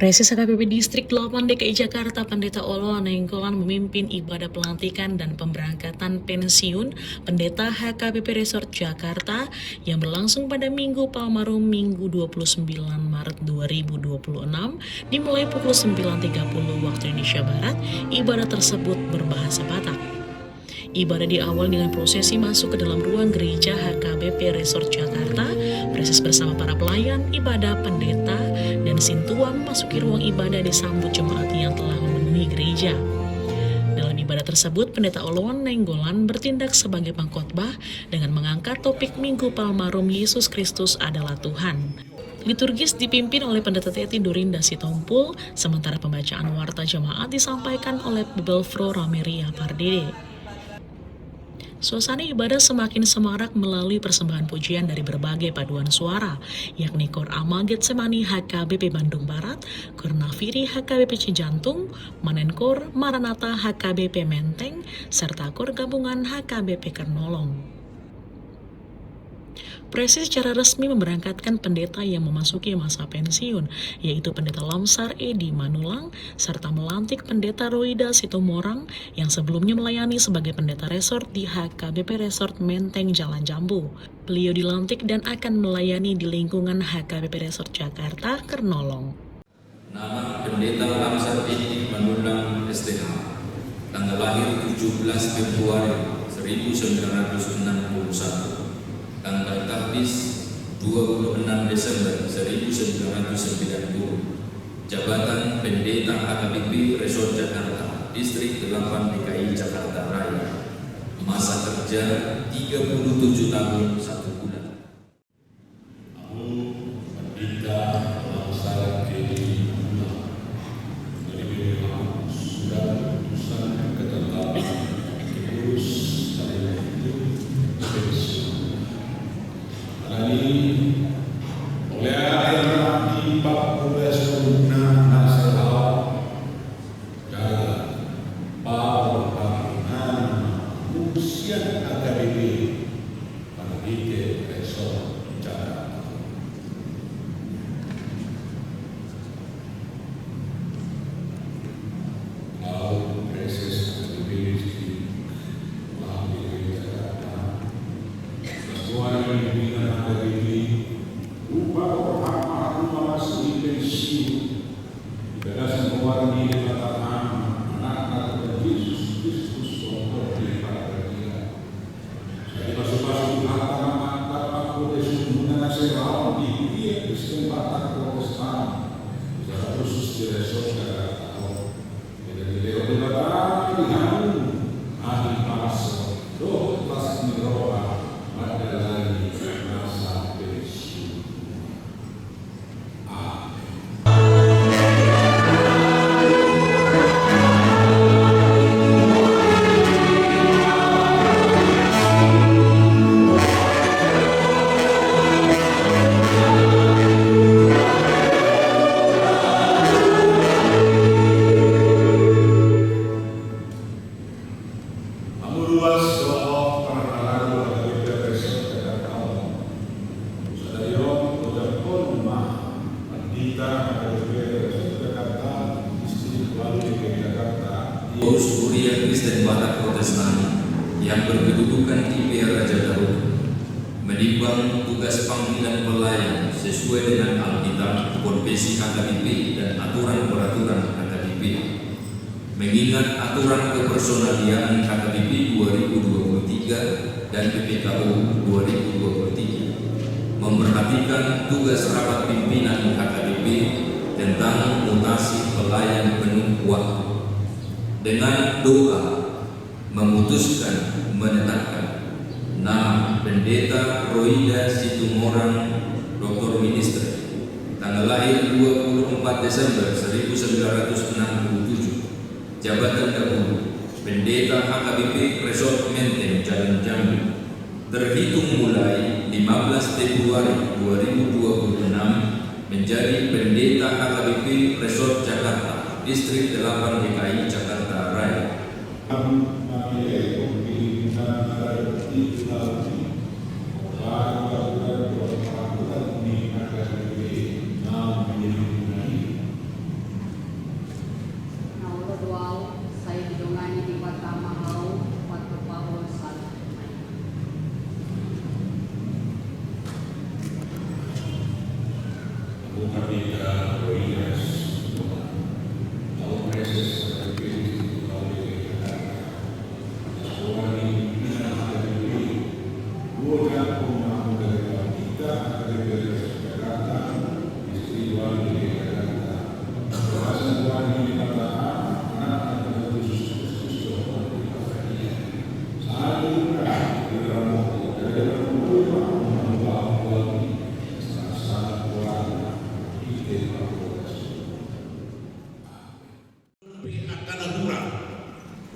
Presi HKBP Distrik 8 DKI Jakarta Pendeta Olo Nainggolan memimpin ibadah pelantikan dan pemberangkatan pensiun Pendeta HKBP Resort Jakarta yang berlangsung pada Minggu Palmarum Minggu 29 Maret 2026 dimulai pukul 9.30 waktu Indonesia Barat. Ibadah tersebut berbahasa Batak. Ibadah diawali dengan prosesi masuk ke dalam ruang gereja HKBP Resort Jakarta. Proses bersama para pelayan, ibadah, pendeta, dan sintua memasuki ruang ibadah disambut jemaat yang telah memenuhi gereja. Dalam ibadah tersebut, Pendeta Oloan Nainggolan bertindak sebagai pengkhotbah dengan mengangkat topik Minggu Palmarum Yesus Kristus adalah Tuhan. Liturgis dipimpin oleh Pendeta Teti Dorinda Sitompul, sementara pembacaan warta jemaat disampaikan oleh Bebelfro Rameria Pardede. Suasana ibadah semakin semarak melalui persembahan pujian dari berbagai paduan suara, yakni Kor Amal Getsemani HKBP Bandung Barat, Kor Nafiri HKBP Cijantung, Manenkor Maranatha HKBP Menteng, serta Kor Gabungan HKBP Kernolong. Presi secara resmi memberangkatkan pendeta yang memasuki masa pensiun, yaitu Pendeta Lamsar Edi Manulang, serta melantik Pendeta Roida Situmorang yang sebelumnya melayani sebagai pendeta resort di HKBP Resort Menteng Jalan Jambu. Beliau dilantik dan akan melayani di lingkungan HKBP Resort Jakarta Kernolong. Nama Pendeta Lamsar Edi Manulang STH, tanggal lahir 17 Februari 1961. Tanggal tahbis 26 Desember 1990. Jabatan Pendeta HKBP Resort Jakarta, Distrik 8 DKI Jakarta Raya. Masa kerja 37 tahun 1 bulan. Pendeta Lamsar Edi Manulang dari surat keputusan ketetapan pengurus saya itu pensiun. Oleh ayat 14 Undang Nasional dalam pembangunan usia HKBP Pendeta Resort Jakarta. Kalau proses HKBP di Jakarta, sesuai dengan HKBP upah masih pensiun berdasarkan mewarnai katakan anak Yesus Kristus untuk daripada dia. Jadi masuk-masuk kata-kata Protestan nasional di Kristen Batak Protestan secara khusus di Resort Jakarta. Jadi lewat debatan dengan ahli pasal doh kelas miroa pada lagi masa pensiun. yang berkedudukan IP Raja Daud menimbang tugas panggilan pelayan sesuai dengan Alkitab, Konvensi HKBP dan aturan-peraturan HKBP, mengingat aturan kepersonalian HKBP 2023 dan PPKU 2023, memperhatikan tugas rapat pimpinan HKBP tentang mutasi pelayan penuh waktu, dengan doa memutuskan menetapkan nama Pendeta Roida Situmorang Dr. Minister, tanggal lahir 24 Desember 1967, jabatan dahulu Pendeta HKBP Resort Menteng Jalan Jambi, terhitung mulai 15 Februari 2026 menjadi Pendeta HKBP Resort Jakarta, Distrik 8 DKI Jakarta Raya.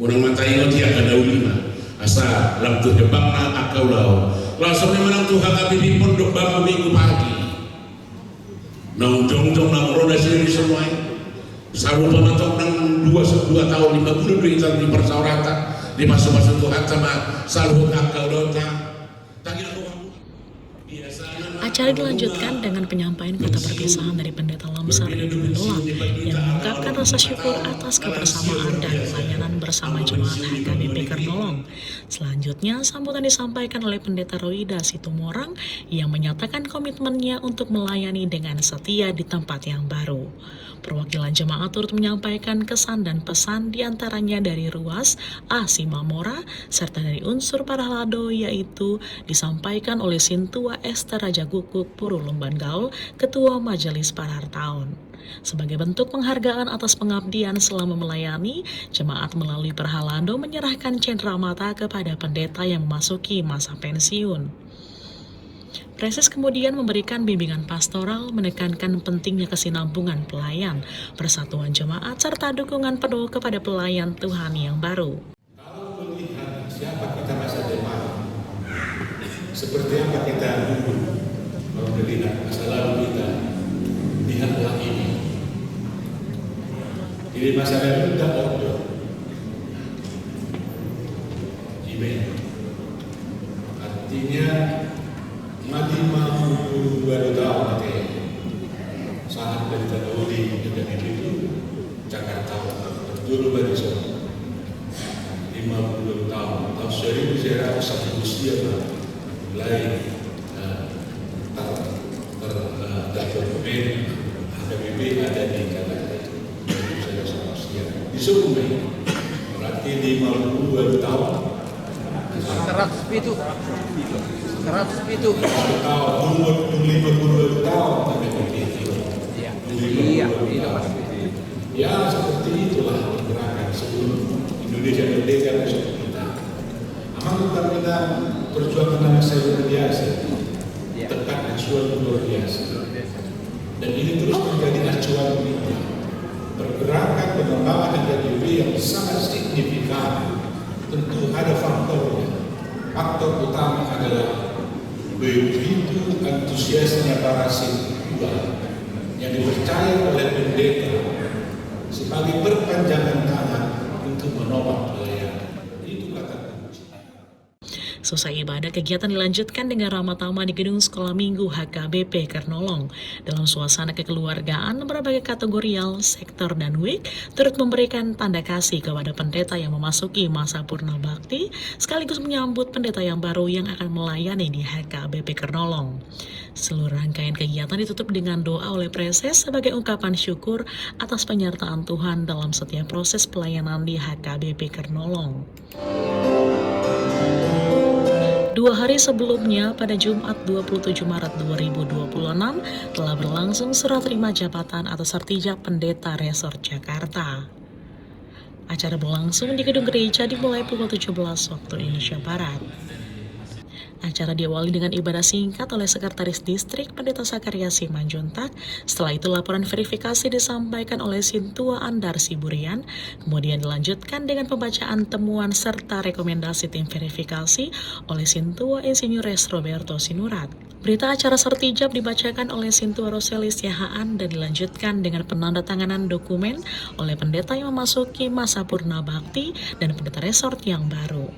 Orang mata ingat dia akan daulima asa lam tu hebangna akau lau langsung menang tu HKBP pondok bambu minggu pagi nang jong nang roda sini semua saru pematok nang 2 tahun 5 bulan duitan di persauratan di masuk Tuhan sama saluh akau dota tagih Acara dilanjutkan dengan penyampaian kata perpisahan dari Pendeta Lamsar Ibu Menulang yang mengungkapkan rasa syukur atas kebersamaan dan pelayanan bersama jemaat HKBP Kernolong. Selanjutnya, sambutan disampaikan oleh Pendeta Roida Situmorang yang menyatakan komitmennya untuk melayani dengan setia di tempat yang baru. Perwakilan jemaat turut menyampaikan kesan dan pesan diantaranya dari Ruas A. Simamora serta dari unsur para lado, yaitu disampaikan oleh Sintua Esther Raja Guguk Puru Lumban Gaul, Ketua Majelis Parartaun. Sebagai bentuk penghargaan atas pengabdian selama melayani, jemaat melalui Perhalado menyerahkan cendramata kepada pendeta yang memasuki masa pensiun. Preses kemudian memberikan bimbingan pastoral, menekankan pentingnya kesinambungan pelayan, persatuan jemaat, serta dukungan penuh kepada pelayan Tuhan yang baru. Kalau melihat siapa kita masa depan, seperti apa kita dulu, kalau melihat masa lalu kita, lihatlah ini. Jadi masa lalu kita bodoh. Artinya mati mampu 2 tahun nanti saat dari Tadoli dan itu Jakarta dulu baru 50 tahun 1901 usia mulai terdokumen HKBP ada di Jakarta di Surabaya berarti 52 tahun 100 itu tahun 52 tahun iya ya seperti itulah gerakan sebelum Indonesia merdeka besok kita kita perjuangan bangsa luar biasa tekat acuan luar biasa dan ini terus menjadi acuan kita pergerakan pengembangan HKBP yang sangat signifikan. Tentu ada faktor utama adalah begitu antusiasnya para siswa yang dipercaya oleh pendeta sebagai perpanjangan tangan untuk menopang pelayanan. Itu kata kunci. Selesai ibadah, kegiatan dilanjutkan dengan ramah tamah di Gedung Sekolah Minggu HKBP Kernolong. Dalam suasana kekeluargaan, berbagai kategorial, sektor, dan WIK turut memberikan tanda kasih kepada pendeta yang memasuki masa purna bakti, sekaligus menyambut pendeta yang baru yang akan melayani di HKBP Kernolong. Seluruh rangkaian kegiatan ditutup dengan doa oleh preses sebagai ungkapan syukur atas penyertaan Tuhan dalam setiap proses pelayanan di HKBP Kernolong. 2 hari sebelumnya, pada Jumat 27 Maret 2026, telah berlangsung serah terima jabatan atau sertijab pendeta Resort Jakarta. Acara berlangsung di gedung gereja dimulai pukul 17 waktu Indonesia Barat. Acara diawali dengan ibadah singkat oleh Sekretaris Distrik Pendeta Sakaria Simanjuntak. Setelah itu laporan verifikasi disampaikan oleh Sintua Andar Siburian. Kemudian dilanjutkan dengan pembacaan temuan serta rekomendasi tim verifikasi oleh Sintua Insinyures Roberto Sinurat. Berita acara sertijab dibacakan oleh Sintua Roselis Yahaan dan dilanjutkan dengan penandatanganan dokumen oleh pendeta yang memasuki masa purna bakti dan pendeta resort yang baru.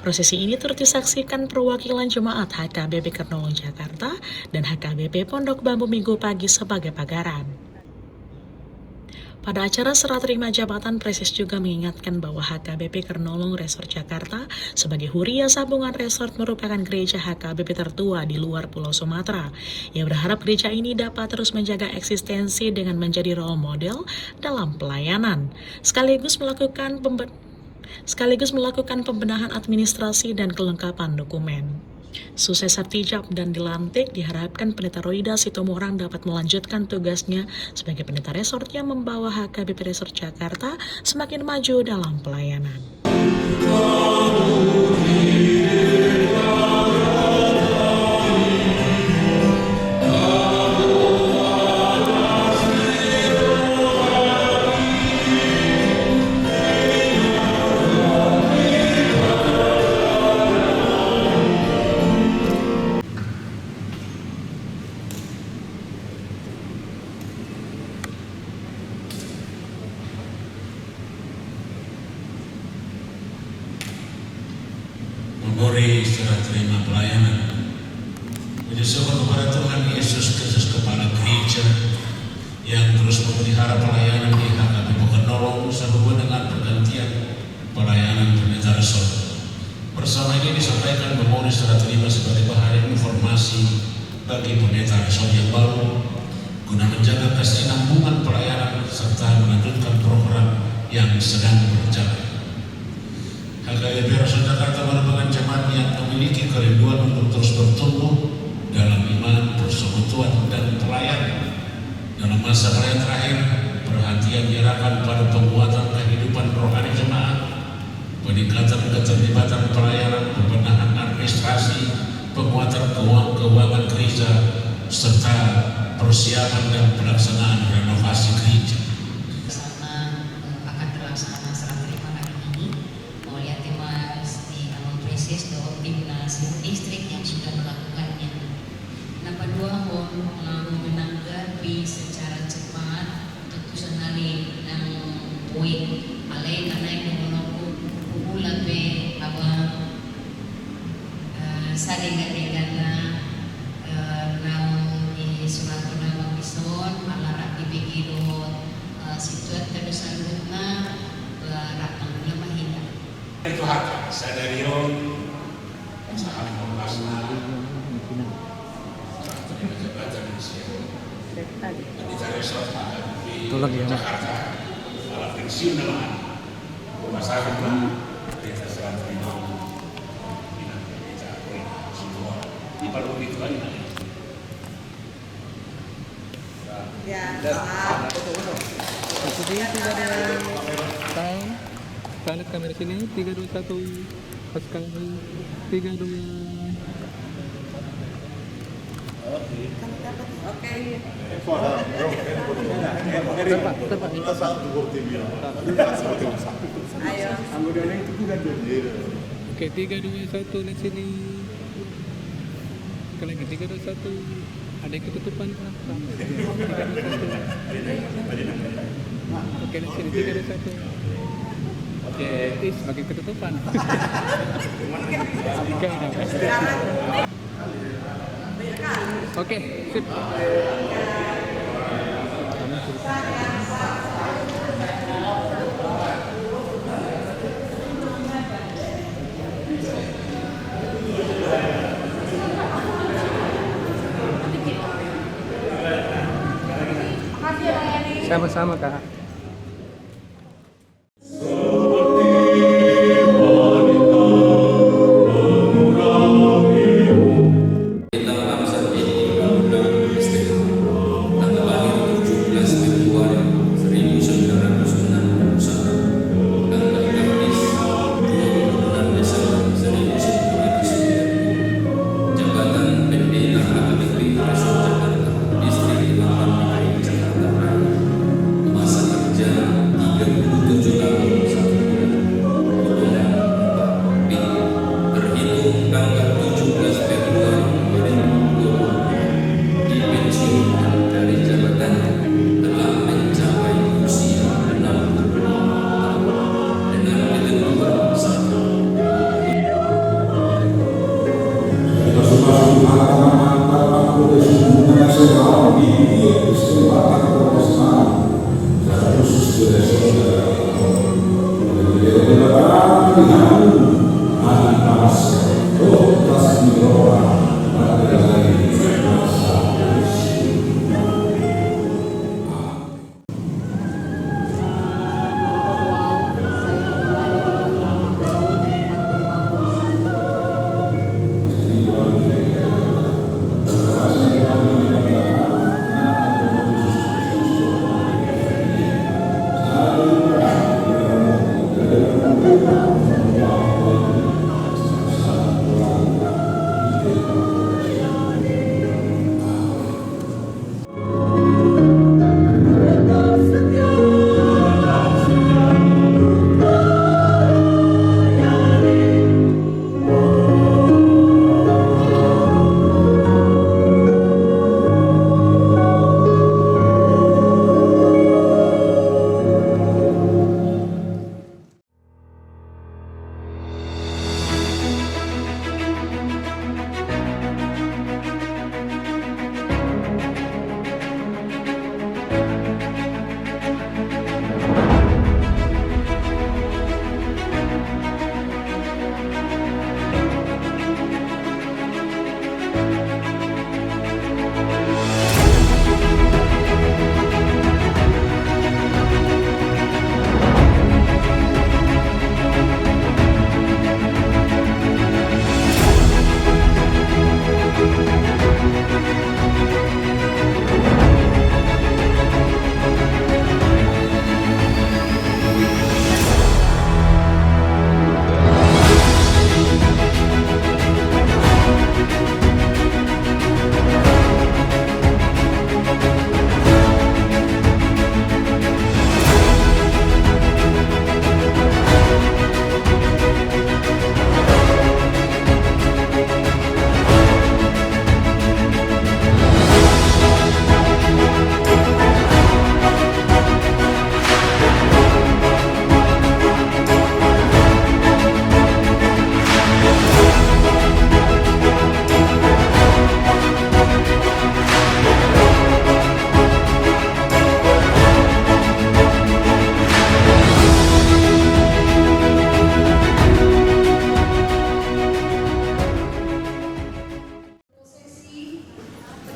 Prosesi ini turut disaksikan perwakilan jemaat HKBP Kernolong Jakarta dan HKBP Pondok Bambu Minggu pagi sebagai pagaran. Pada acara serah terima jabatan, preses juga mengingatkan bahwa HKBP Kernolong Resort Jakarta sebagai huria sambungan resort merupakan gereja HKBP tertua di luar Pulau Sumatera. Ia berharap gereja ini dapat terus menjaga eksistensi dengan menjadi role model dalam pelayanan, sekaligus melakukan pembenahan administrasi dan kelengkapan dokumen. Sukses sertijab dan dilantik, diharapkan Pendeta Roida Sitomorang dapat melanjutkan tugasnya sebagai pendeta resort yang membawa HKBP Resort Jakarta semakin maju dalam pelayanan. Memberi serah terima pelayanan. Puji syukur kepada Tuhan Yesus Kristus, Kepala Gereja, yang terus memelihara pelayanan di HKBP Kernolong sehubungan dengan pergantian pelayanan pendeta resort. Bersama ini disampaikan memberi serah terima sebagai bahan informasi bagi pendeta resort yang baru, guna menjaga kesinambungan pelayanan serta melanjutkan program yang sedang berjalan. HKBP Resort Jakarta merupakan jemaat yang memiliki kerinduan untuk terus bertumbuh dalam iman, persekutuan, dan pelayanan. Dalam masa pelayanan terakhir, perhatian diarahkan pada penguatan kehidupan rohani jemaat, peningkatan keterlibatan pelayanan, pembenahan administrasi, penguatan keuangan gereja, serta persiapan dan pelaksanaan renovasi gereja. Akan terlaksana serah terima hari ini oleh tema di preses do timnas distrik yang sudah melakukannya. Napa dua menanggapi secara cepat keputusan hari yang poin alay kanay kumunoko pupulat pe abang saling-saling na nang surat na bison alarak ibigirot situat kadusan na ratang lamahina. Itu hak sadarion saham pembangunan jabatan pendeta resort di Jakarta ala pensiun nama masyarakat pendeta serah terima pimpinan gereja semua di Palu itu aja. Jadi tidak ada tahun. Kanan kamera sini 3, 2, 1 pas kami 3, 2. Oke, 3, 2, 1 lihat sini. Sekali lagi 3, 2, 1. Ada yang ketutupan kan? 3, 2, 1. Oke, lihat sini 3, 2, 1. Ih, semakin ketutupan. Oke, sip. Sama-sama, Kak. Kita langsung ini Undang-Undang STK tanggal lahir 17 Februari 1961, tanggal Kamis 26 Desember 1990, jabatan Pendeta HKBP Resort Jakarta, Distrik 8 DKI Jakarta Raya, masa kerja 37 tahun 1 bulan, golongan 4B, terhitung tanggal 17 Februari 2020, dipensiunkan dari jabatannya telah mencapai usia 65 tahun dengan ketentuan 1.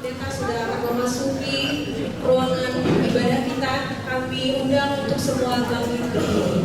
Pendeta sudah akan memasuki ruangan ibadah kita. Kami undang untuk semua bangkit berdiri.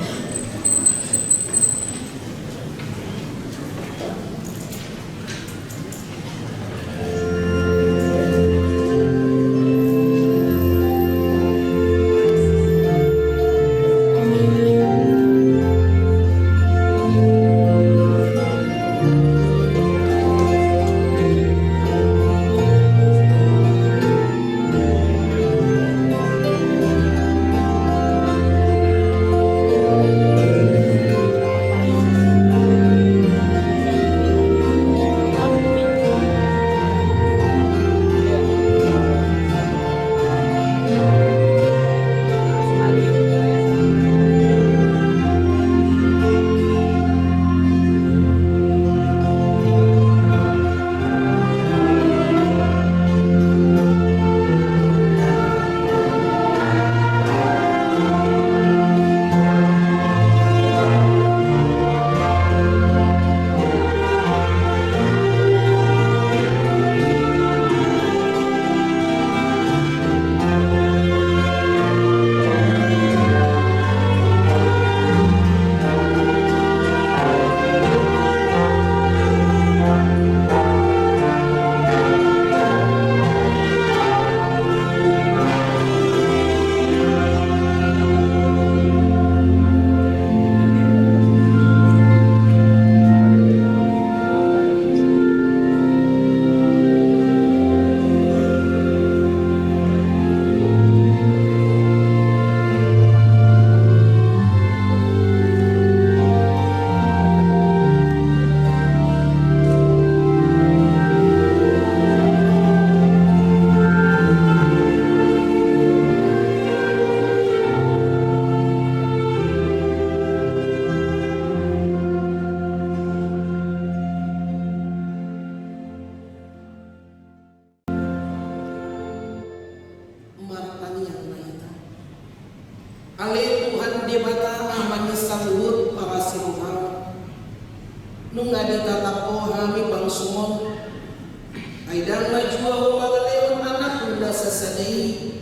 martani yang lain. Ale Tuhan debata amani sambut para siruhang. Nung ada tatapo hami bangsumon. Aidang majua magaleon anak unda sasadai.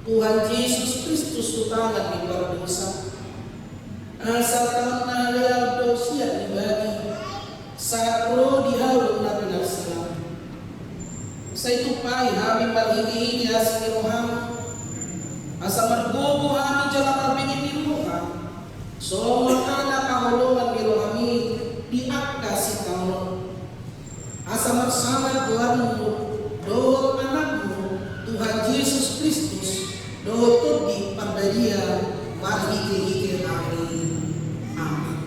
Tuhan Yesus Kristus utangan di berdosa. Asal tahun nahaleal dosia ibadi. Saat roh diharum na pinagsalam. Sa ito pa'y hami marhigi asing iroham. Asa margogo hami jalan marbingin iroham. So anak kahulungan irohami diakka si Paulo. Asa marsama Tuhanmu, dohot anakmu, Tuhan Yesus Kristus, dohot di pandadia marhigi amin. Amin.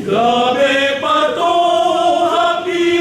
Gabe pato happy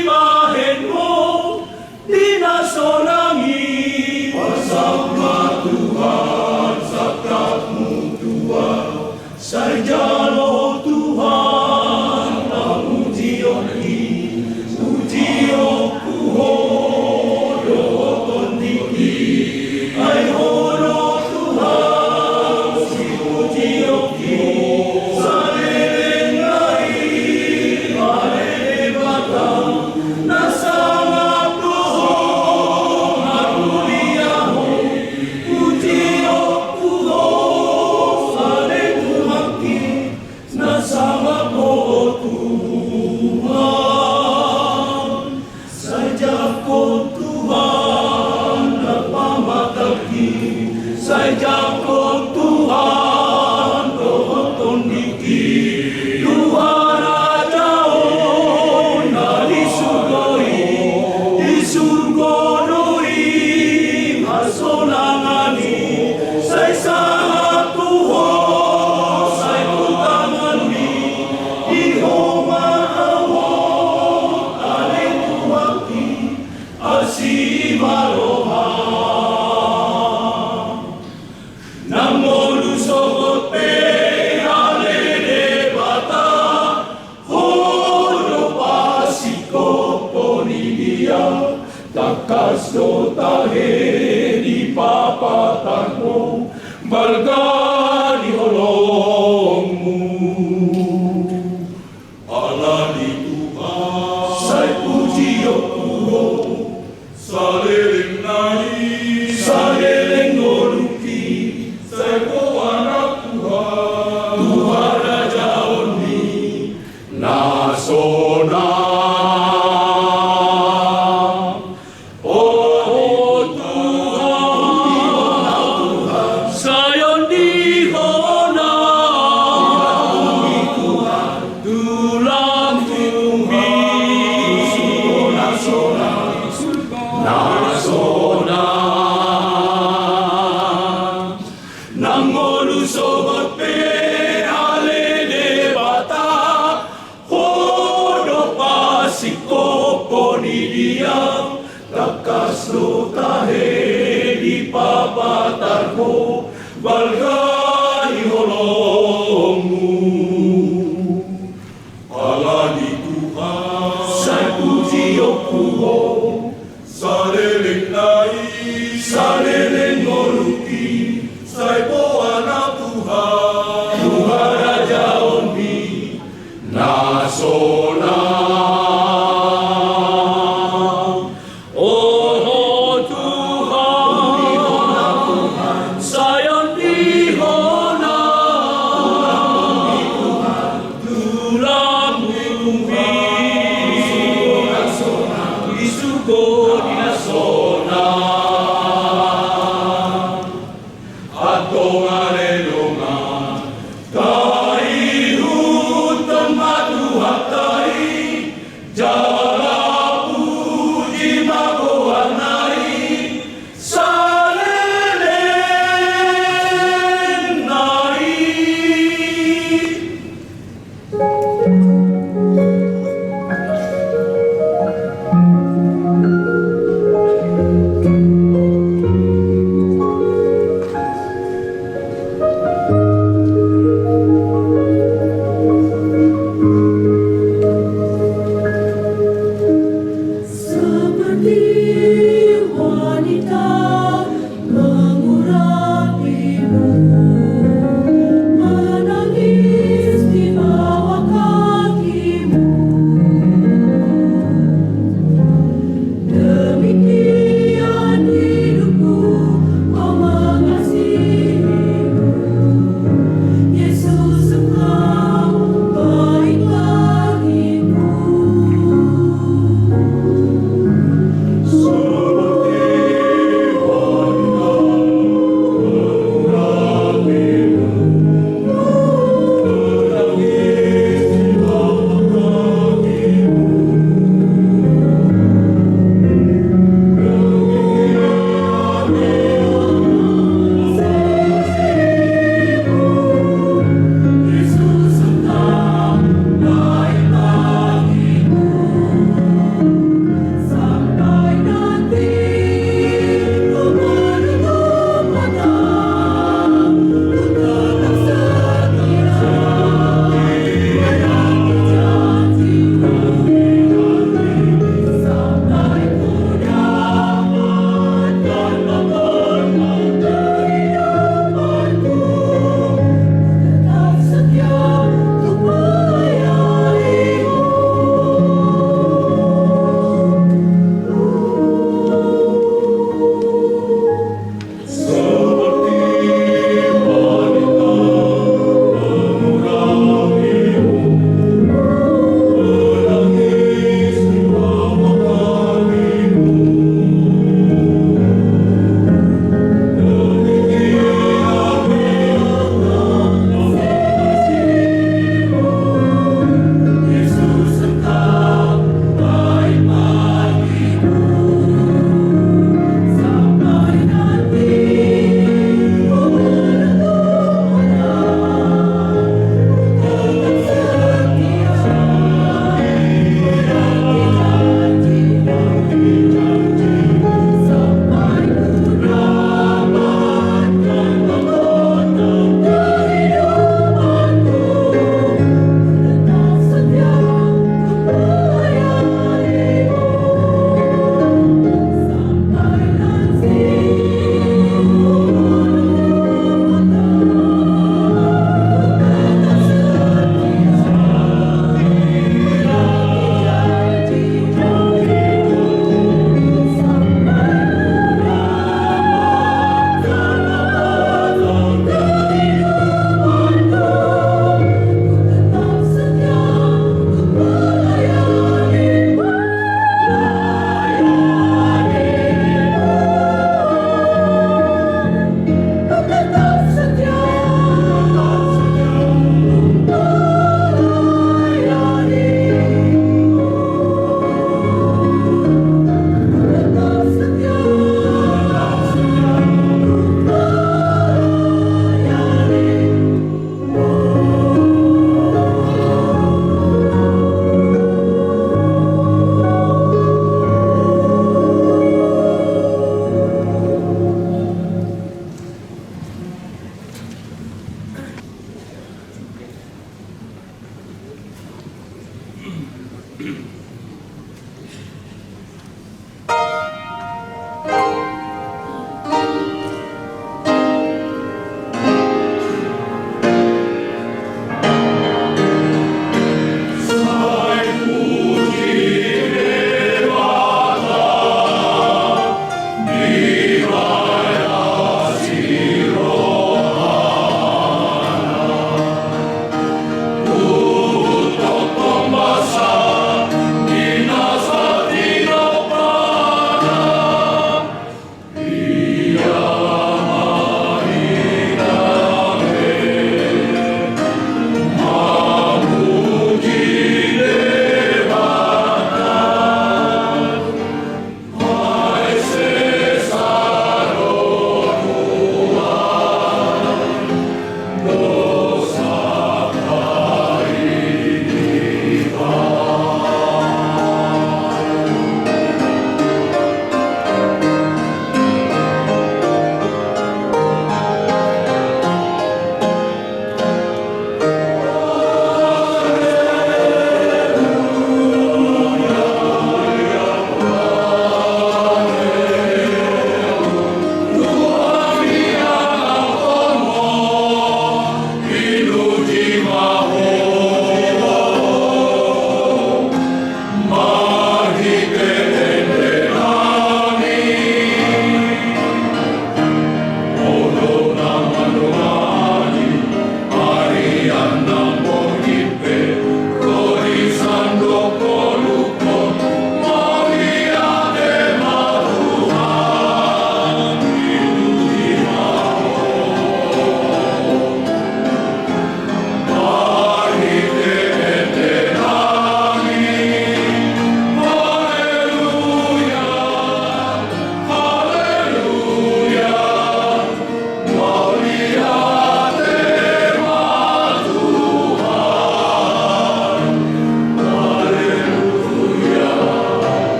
Saya jangkut Tuhan dohon niki Tuhan ajaon na di surgoi masonangani saya sangat Tuhan saya tutangani ihoma awon ale tuwaki asimaroha namolu sogot pe ale debata hodo pasiko ponidia takas do tahe di papatanmu balga di holongmu Allah di Tuhan saya puji Yokuho salering nai salering ngoluki saya anak Tuhan Tuhan Raja Oni nasional. Takas do tahe di papatanmu balga di holongmu Allah di Tuhan saya puji Yokuho saleleng nai saleleng ngoluki saya po anak Tuhan Tuhan Raja Oni nasional. Sayon di hona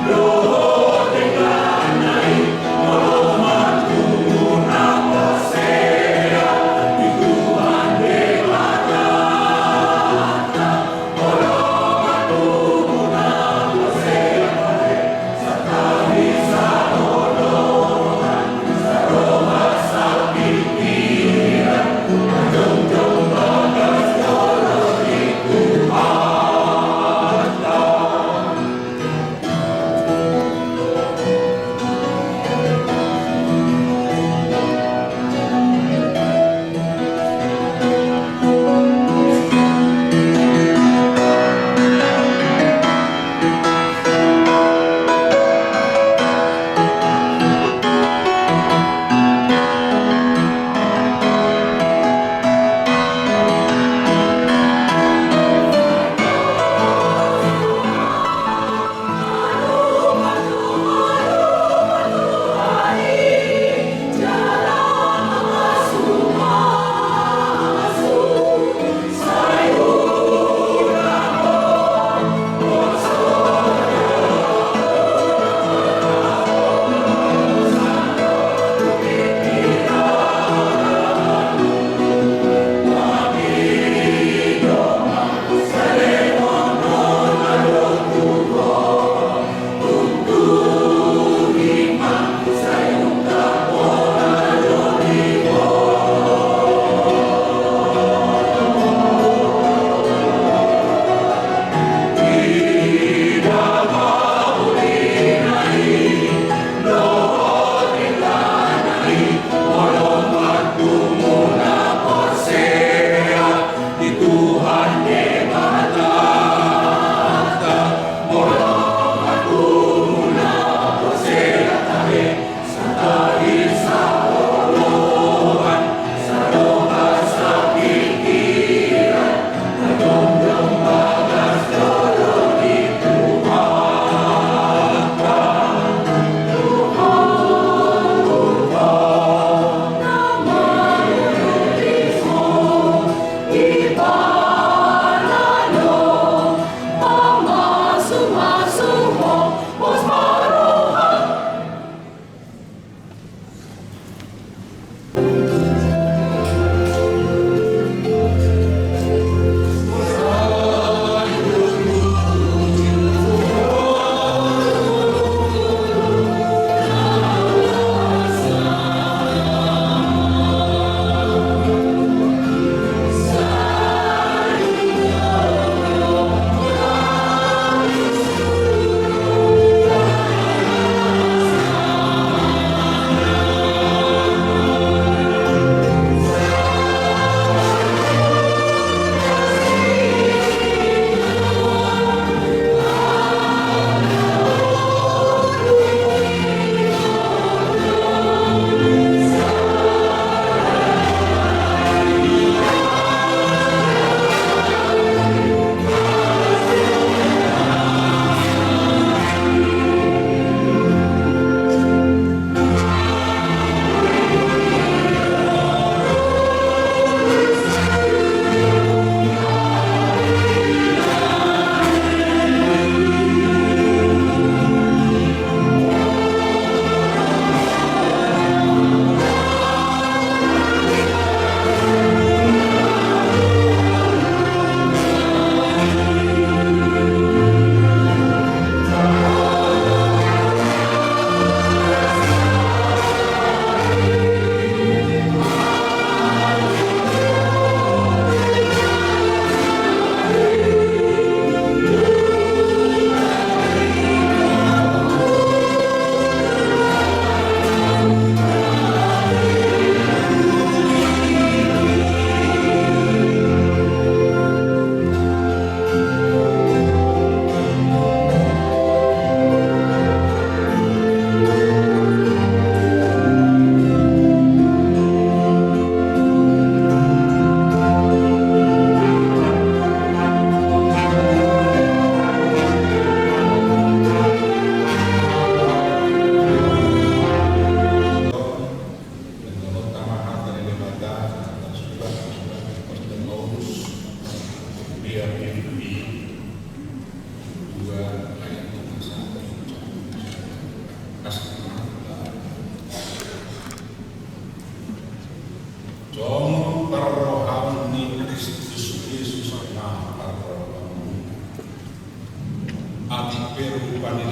Roho tengah naik, roho matu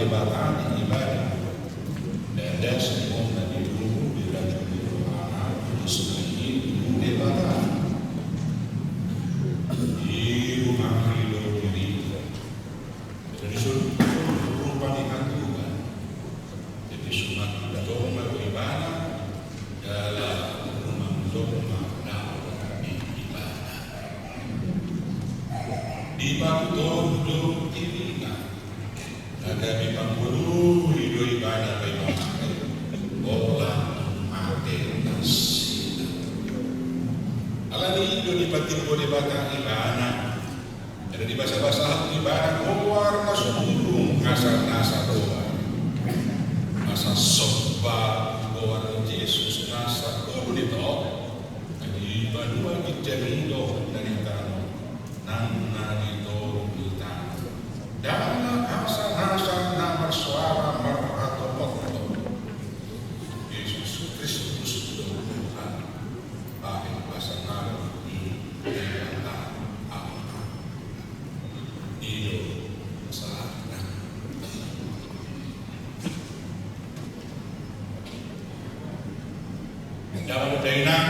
pendebatan ibadah dan semua dari dulu dirajut anak disukai pendebatan di rumah hidup diri jadi suruh panikan Tuhan jadi sunat doma ibadah dalam rumah doma ibadah di batu duduk tiringan kami panggulu hidup ibadah bagi orang mati nasi. Alani hidup di batin boleh batang ibadah. Ada di bahasa-bahasa ibadah keluar nasudung ngasar doa. Nasa sobat doa Yesus nasa boleh tau. Jadi badua dijadi doa dari tanah. Nana itu kita. Dalam asal-asal nama suara atau pokok Yesus Kristus Tuhan akhir pasangan di dalam Allah itu salah dalam dainan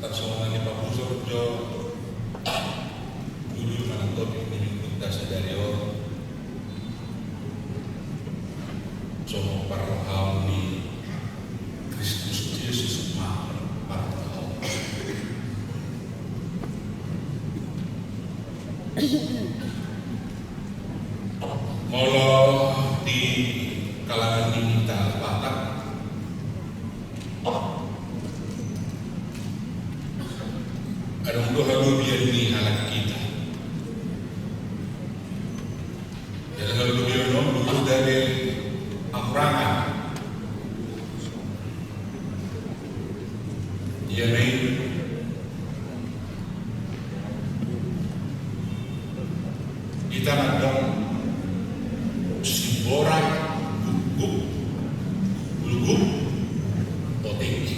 personal Pak Busur Jo dulu menonton ini minta sadari semua para hal di Kristus Yesus para hal molo di kalangan diminta Batak ada halu biar ini alat kita. Jadi halu biar dulu dari amrangan. Dia main kita nadong si borak gugup otek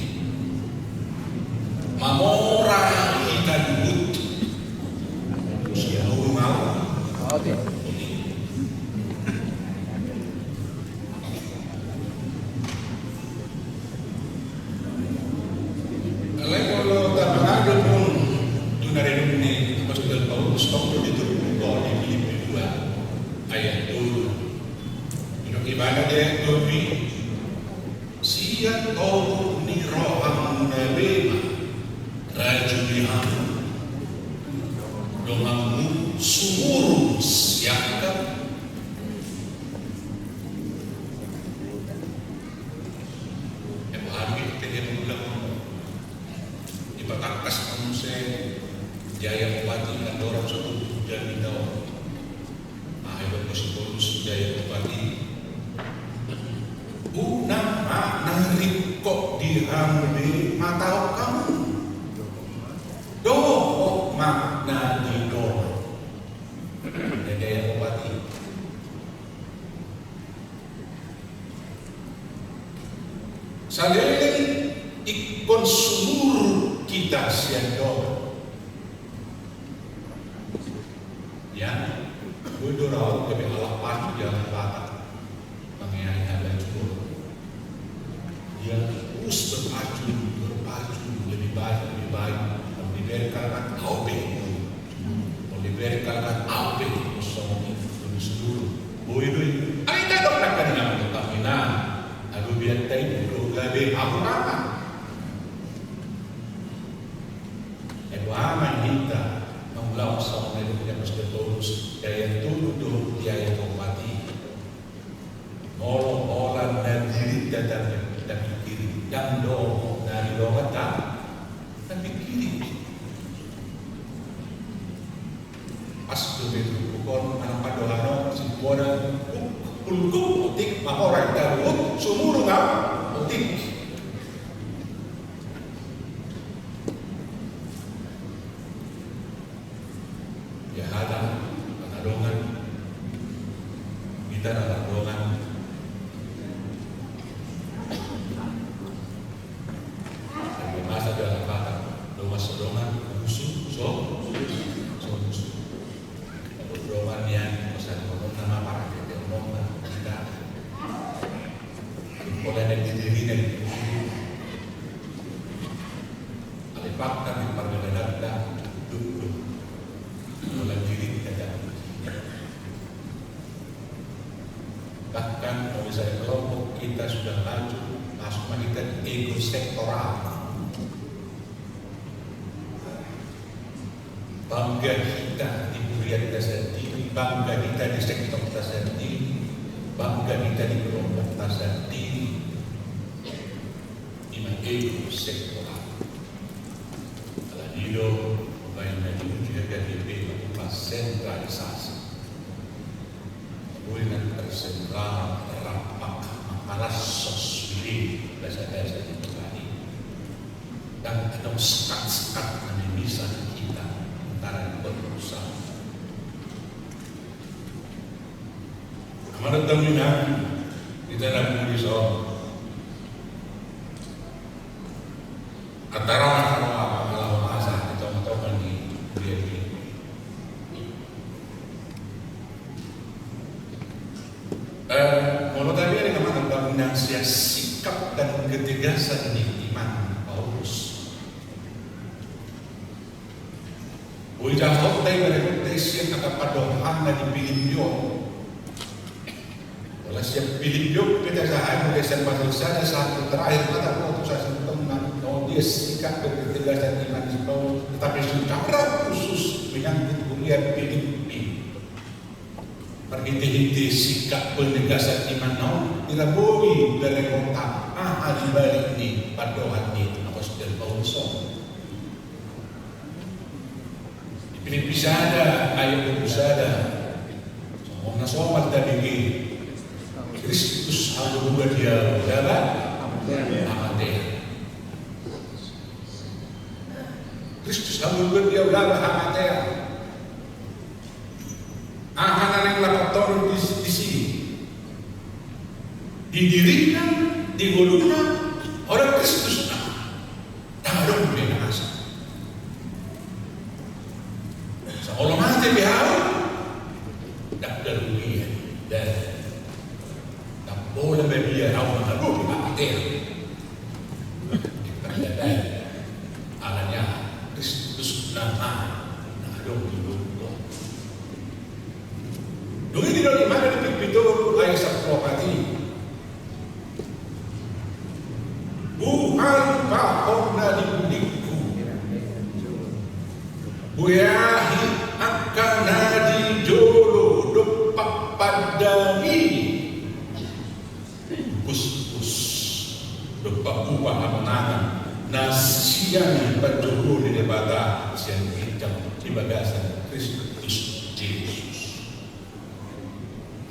mamora kita duduk siapa mau Oke. kalau tak ada pun tunare ini Apostol Paulus waktu itu di Filipi 2 ayat 2 untuk ibadah dia dobi siap kau ni roham nabema rajulihan domamu sumuru siapkan ipatakas manusia jaya bupati dan orang satu jadi daun hebat Paulus jaya bupati unang makna rikok diambil mata kamu doh makna di doh dan jaya bupati salin ikon seluruh kita siang doa ya bodoh rawat kami Allah pasti jangan batak mengenai hal itu dia terus berpacu lebih baik memberikan aupe sama seluruh bodoh ada dong nak dengan Tamina lalu biar tadi gabe apa Aman kita mengulang sama dengan Apostol Paulus yang tuduh dia yang mati orang dan diri dan kiri dan dari logata dan kiri pas itu bukan anak padohano simpuan kulku otik mahorai darut sumur ngap otik kita ada doangan dan masa dalam kata doa sedongan musuh so Bahkan kalau misalnya kelompok kita sudah maju, masuk kita ego sektoral. Bangga kita di budaya kita sendiri, bangga kita di sektor kita sendiri, bangga kita di kelompok kita sendiri. Ini ego sektoral. Kalau hidup, banyak juga di sentralisasi. Boleh tersentral, rapat, malas sosbili, bahasa-bahasa di Bali. Dan ada sekat-sekat memisah kita antara berusaha. Amanat dominan kita nak menjadi seorang antara kalau masa kita mencoba di dia ini. Menurut saya ini memang bangunan sikap dan ketegasan di iman Paulus. Ujar hotel reputation kata padohan di Filipio. Oleh siap Filipio kita sahaya mengesan pasal saja satu terakhir kata Paulus saya tentang dia sikap dan ketegasan iman di Paulus, tetapi secara khusus menyangkut kuliah Filipi. Perhiti-hiti sikap penegasan iman nau tidak boleh dari kota di balik ni padohan ni apostol Paulus. Di Filipi ada ayat bersada. Semua somat tadi Kristus haleluya dia dalam amatir. Kristus haleluya dia dalam amatir. Ahanan yang lakukan di sini didirikan, digolongkan oleh Kristus. Tak ada binasa. Seolah mati biar tak terluka dan tak boleh biar awak lalu mati. Kita alanya Kristus nama ada dulu ini dari mana dipimpin ayat sapropati. Bukan pakona di budiku. Buyahi akan nadi jolo depak padani. Bus depak ubah amangan. Nasian bajolo di debata siang hitam di bagasan Kristus Yesus.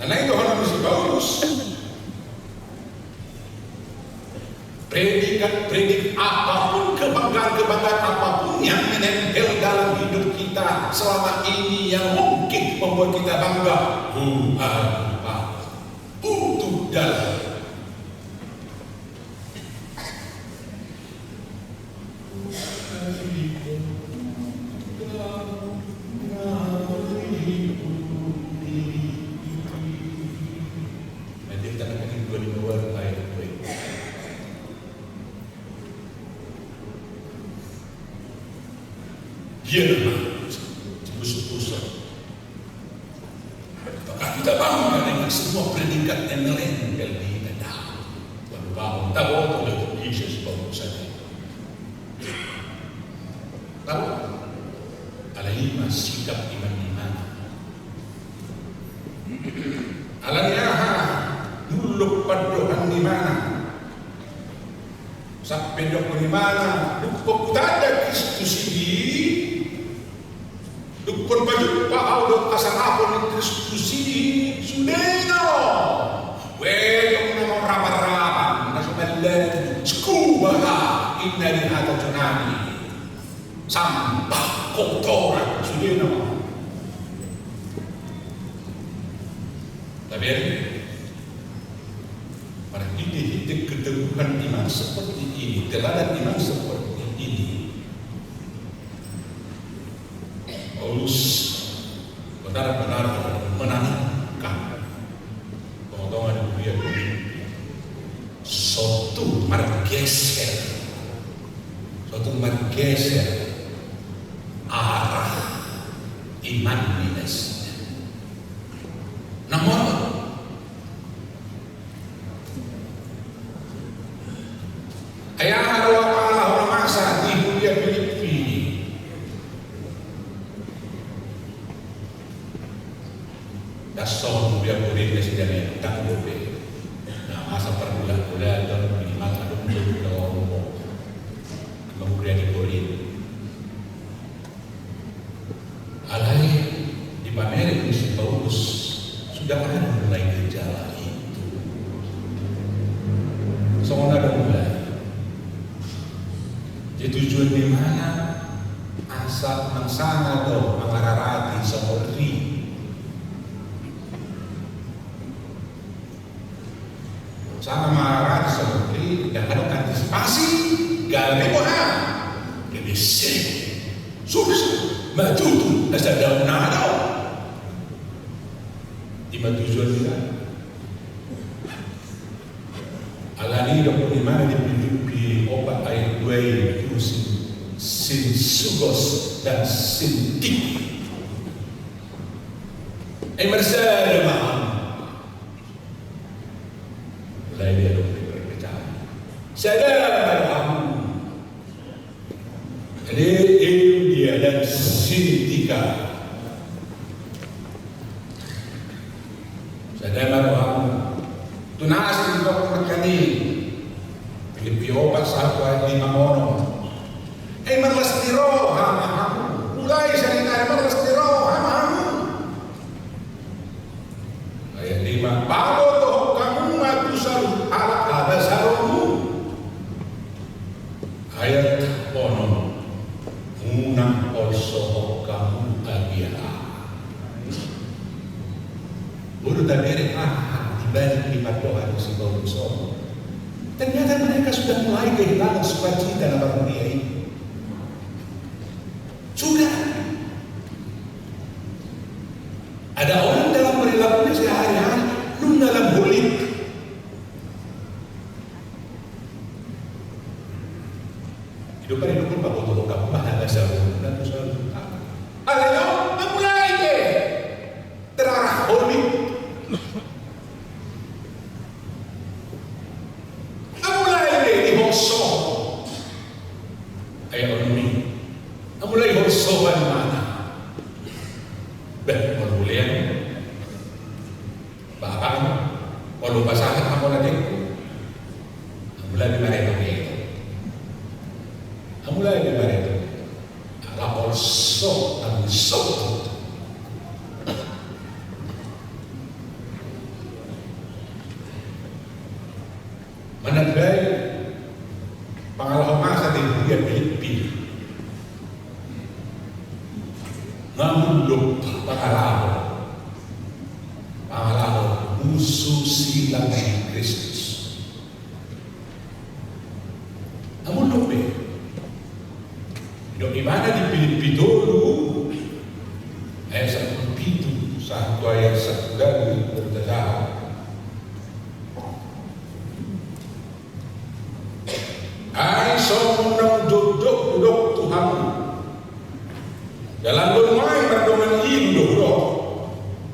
Karena itu orang mesti Paulus predik apapun, kebanggaan apapun yang menempel dalam hidup kita selama ini yang mungkin membuat kita bangga. Untuk dalam dia busuk-busuk. Apakah kita bangga dengan semua predikat yang menempel di dada? Baru tak boleh Yesus baru saja. Tahu? Alaihi sikap iman. Alaihi dulu padohan di mana? Sampai dok di mana? Dukuk ada Kristus ini. Dukun baju pak dok asal apa ni Kristus ini sudah. Weh, kamu nama rapat-rapat, nasional scuba inna di hati tsunami. Sampah kotoran sudah nama. Tapi pada titik keteguhan iman seperti ini, teladan iman seperti ini, Paulus benar-benar menanamkan potongan dunia ini suatu bergeser arah iman dinasnya. Namun mulai gejala itu. Soalnya ada mulai. Jadi tujuan di mana? Asal mangsana do mangararati seperti sama mararati seperti dan ada antisipasi gak ada lebih sih susah maju tuh asal daun nado di tujuan kita alani dok di mana di obat air dua musim sin sugos dan sin tinggi. Emerson mahal. Mulai dia dok berbicara. Sadar kamu. Jadi dia dan sin tiga. Sadar kamu. Tunas untuk berkali. Pilih obat satu lima mono. Merlas tiro hamahamu mulai salina merlas tiro hamahamu ayat 5 bago toh kamu matu salu ala abasarumu ayat 6 unang also kamu abiara baru tabere dibalik lipat doa si Paulus. Ternyata mereka sudah mulai kehilangan sukacita dalam dunia ini. Sudah ada orang dalam perilakunya sehari-hari belum dalam holik hidup pak untuk kamu bahasa selalu dan selalu ada yang mulai ke terarah holik mulai ke di hoso ayat ini mulai horsoban mana? Kemudian bapak walau pasangan kamu lagi, mulai dimana itu? Mulai dimana itu? Ala horso dan sot. Menandai pengalaman masa di dunia Filipina. Namun lupa pangalaman musuh silang di Kristus. Namun lupa hidup di mana di Filipi dulu ayat 1 satu ayat 1 dan berterang ay somunang duduk Tuhan dalam bermain berdomen indo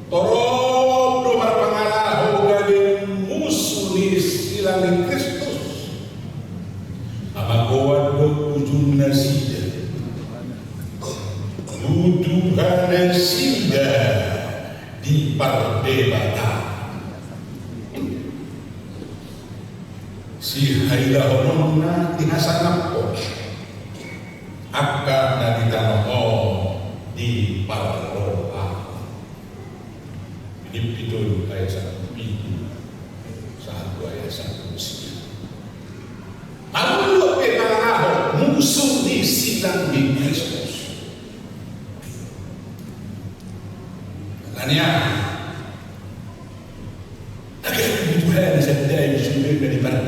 torok do marpangalahu galing musuh ni silang ni Kristus amagoan do ujung nasida tuduhan sida di perdebatan si haila hononna tinasanap ko akka na ditanoho di parroa ini pitul ayat 1 ayat 1 Lalu pengaruh musuh di silang di Kristus makanya agar kebutuhan sedang sumber dari perdebatan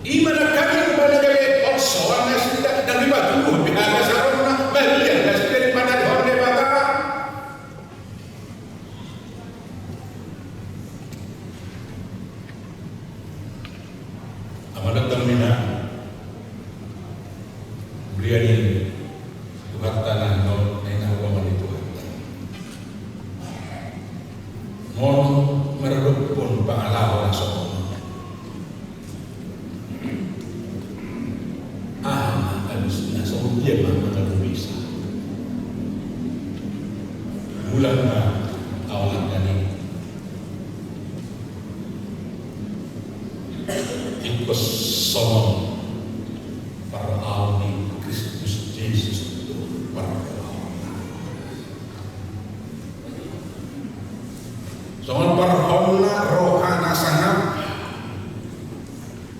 iman kami kepada kami soalnya sudah dan dibatu pihak sarana bagian dari mana perdebatan amanat termina beliau ini Tuhan tanah non enak roman itu mon meredup pun pengalaman soal dia mana kalau bisa bulan awal ini ikut soal para ahli Kristus Yesus itu para Soal perhona rohana sangat.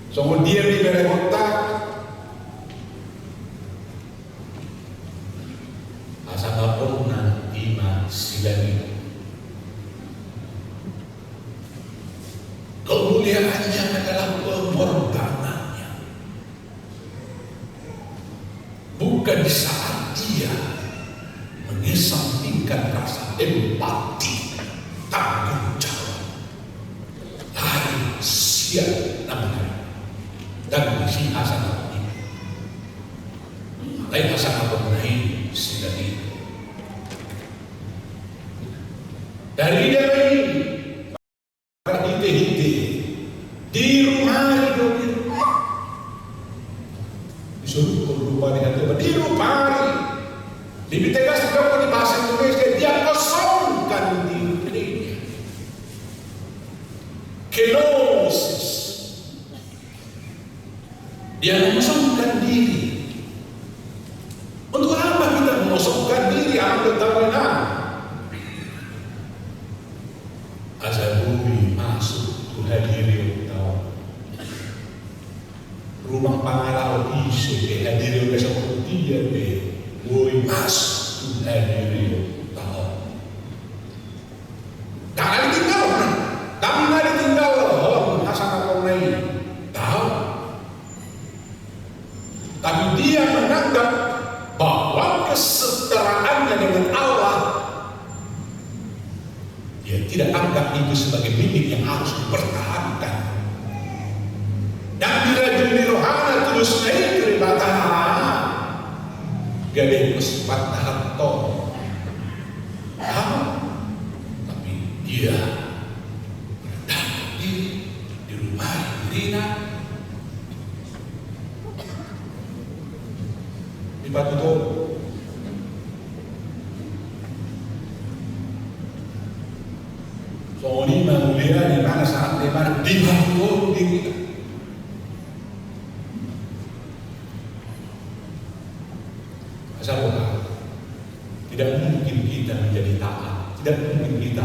Soal dia di berekota. Asal perhona ima silani. Kemuliaannya adalah pengorbanannya. Bukan saat dia mengesampingkan rasa empati, tanggung jawab, hari siang namanya, dan si asal ini, lain asal mengenai silani. Dari dia ini. Di rumah disuruh lupa di rumah lebih tegas juga di bahasa Indonesia, dia kosongkan dirinya. Kenosis, dia mengosongkan diri. Untuk apa kita mengosongkan diri? Anda tahu benar. Asal bumi masuk hadiri tahu rumah pangalau isu hadiri udah seperti dia deh, woi masuk hadiri tahu. Jangan ditinggal, tapi nggak ditinggal loh, Hasan Al-Qurani tahu. Tapi dia menganggap bahwa kesetaraannya dengan Allah, dia tidak anggap itu sebagai milik yang harus dipertahankan. Dan bila dunia rohana terus naik ke batas, gak kesempat harto. Tapi dia mendatang di rumah Rina di Batu Toba. Soalnya mulia di mana saat di mana di Batu di kita. Asal tidak mungkin kita menjadi taat, tidak mungkin kita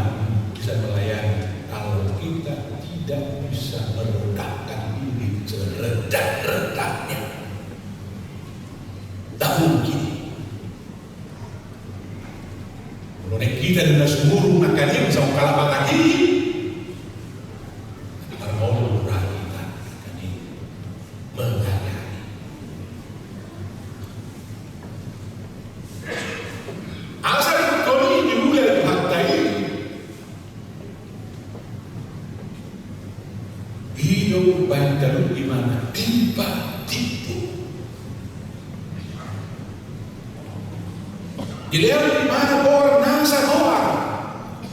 bisa melayani kalau kita tidak bisa merendahkan diri serendah-rendahnya. Tak mungkin. Kalau kita dengan seluruh nakalian sama kalabat lagi, kita mau meraihkan ini menghargai. Asal kau ini dimulai dihargai, hidup bantal di mana tiba-tiba. Dilihat di mana orang nasa orang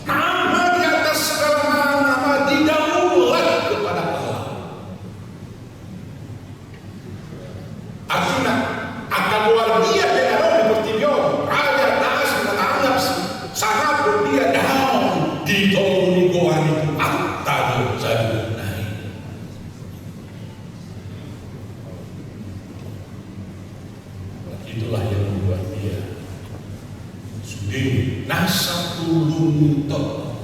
nama di atas segala nama didahulukan kepada Allah. Artinya akan luar biasa dengan bertimbang raja nas menanggap sangat dia down di tolong goan itu atau jadi naik. Itulah yang membuat dia nasa tulunto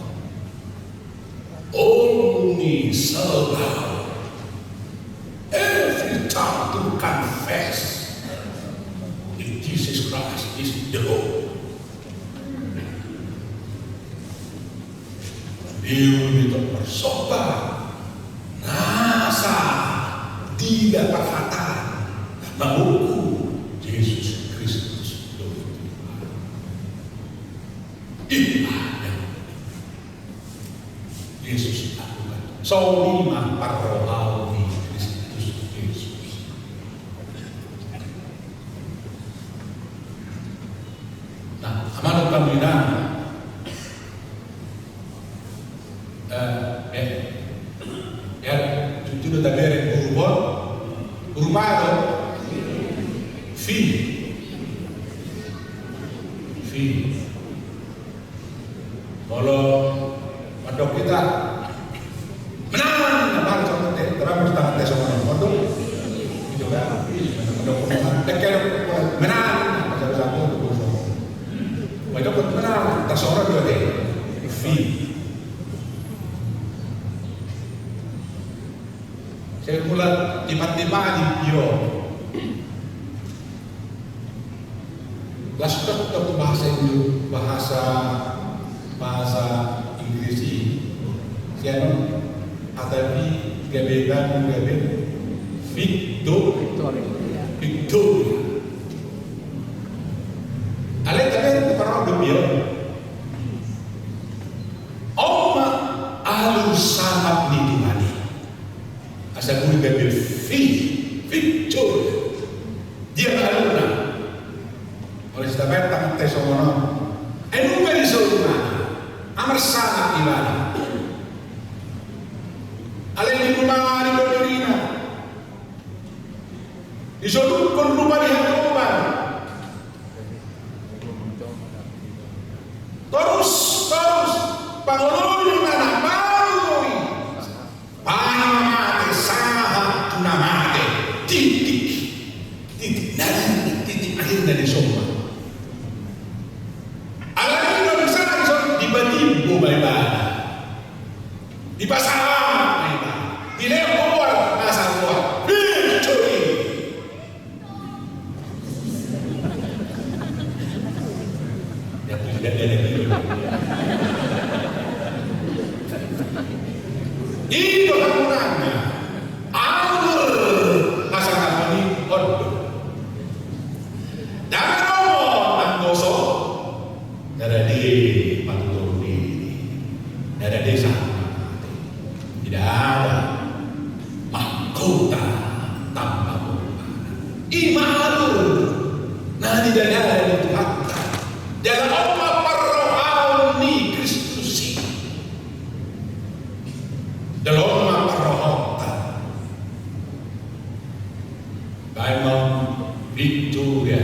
only somehow every time to confess that Jesus Christ is the Lord. Dia itu bersobat nasa tidak perkataan mengukur Yesus Kristus. Inilah yang Yesus lakukan. Solima parrohawi Kristus Yesus. Nah, amanat pembinaan ya jujur tadi berubah atau fee kalau pondok kita menang apa contohnya terus tangan tes orang pondok itu kan pondok dekat menang satu pondok menang tas orang juga deh fee tiba-tiba yo. Lastot atau bahasa Inggris siapa ada di gabetan Victoria. Ale tapi pernah berbiar. Oma alu sangat ditimani. Asal guru gabe Victoria. Dia aluna. Oleh sebab itu tak tesomono. Enu beri solima. Amar sangat ibadah. Ale di rumah di Dorina. Disolukkan rumah di Hanover. Terus pangulun mana pangulun. Panamate saha tunamate titik akhir dari semua. Alami non sana tiba-tiba baik-baik. Di pasaran baik-baik. Di lewat masa luar. Victory. Itu hamunannya. Alur pasangan ini ordo. Jangan ngomong anggoso. Dari di Patuturi. Dari desa. Tidak ada mahkota tanpa perubahan. Ima alur. Nah di daerah yang dituhatkan. Dalam Allah parrohani Kristusi. Dalam Allah parrohota. Baimam Victoria.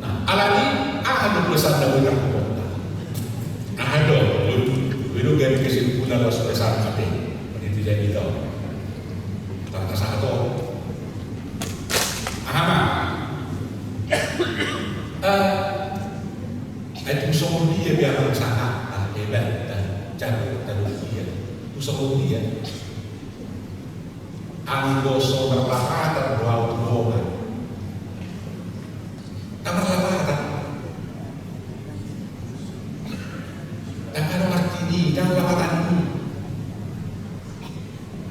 Nah, alani ahadu pesan dari kota. Ahadu, itu dari kesimpulan pesan kami. Itu jadi tahu. Tata satu. Ahama. Itu semua dia biar sangat hebat dan jago dan dia. Itu semua dia. Anggoso berlapatan berlaut-lautan. Tak berlapatan. Tak ada arti ini, tak berlapatan ini.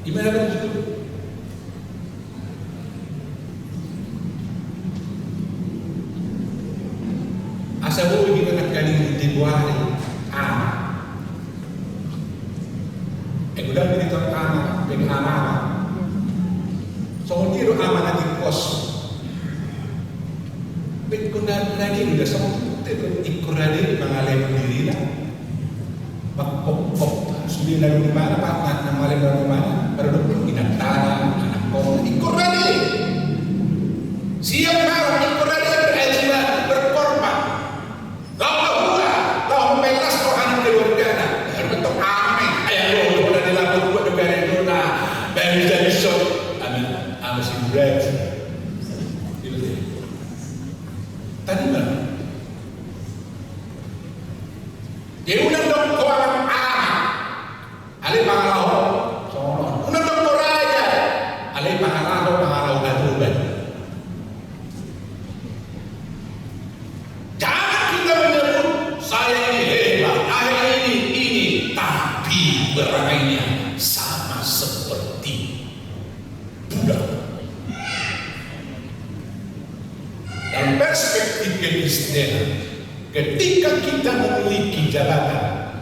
Gimana kan itu? Asa boleh kita nak kali di buahnya. Udah ini terutama dengan amanah. Soalnya itu amanah di pos. Berkundan lagi udah semua itu ikut lagi mengalami diri lah. Pok sudah di mana pak? Nak mengalami di mana? Baru ingat tanah, anak kau ikut lagi. Siap malam ikut lagi berjiwa berkorban. Kau pelas Tuhan keluarga. Bentuk amin. Ayah lo udah dilakukan buat negara itu nah. Baru jadi sok. Amin. Amin si berat. Tadi mana? Dia udah dong kau anak alih pangalaho. Udah dong kau raja. Alih pangalaho gatuban. Jangan kita menyebut saya ini hebat, saya ini, tapi berangainya sama seperti budak. Dalam perspektif kekristenan, ketika kita memiliki jabatan,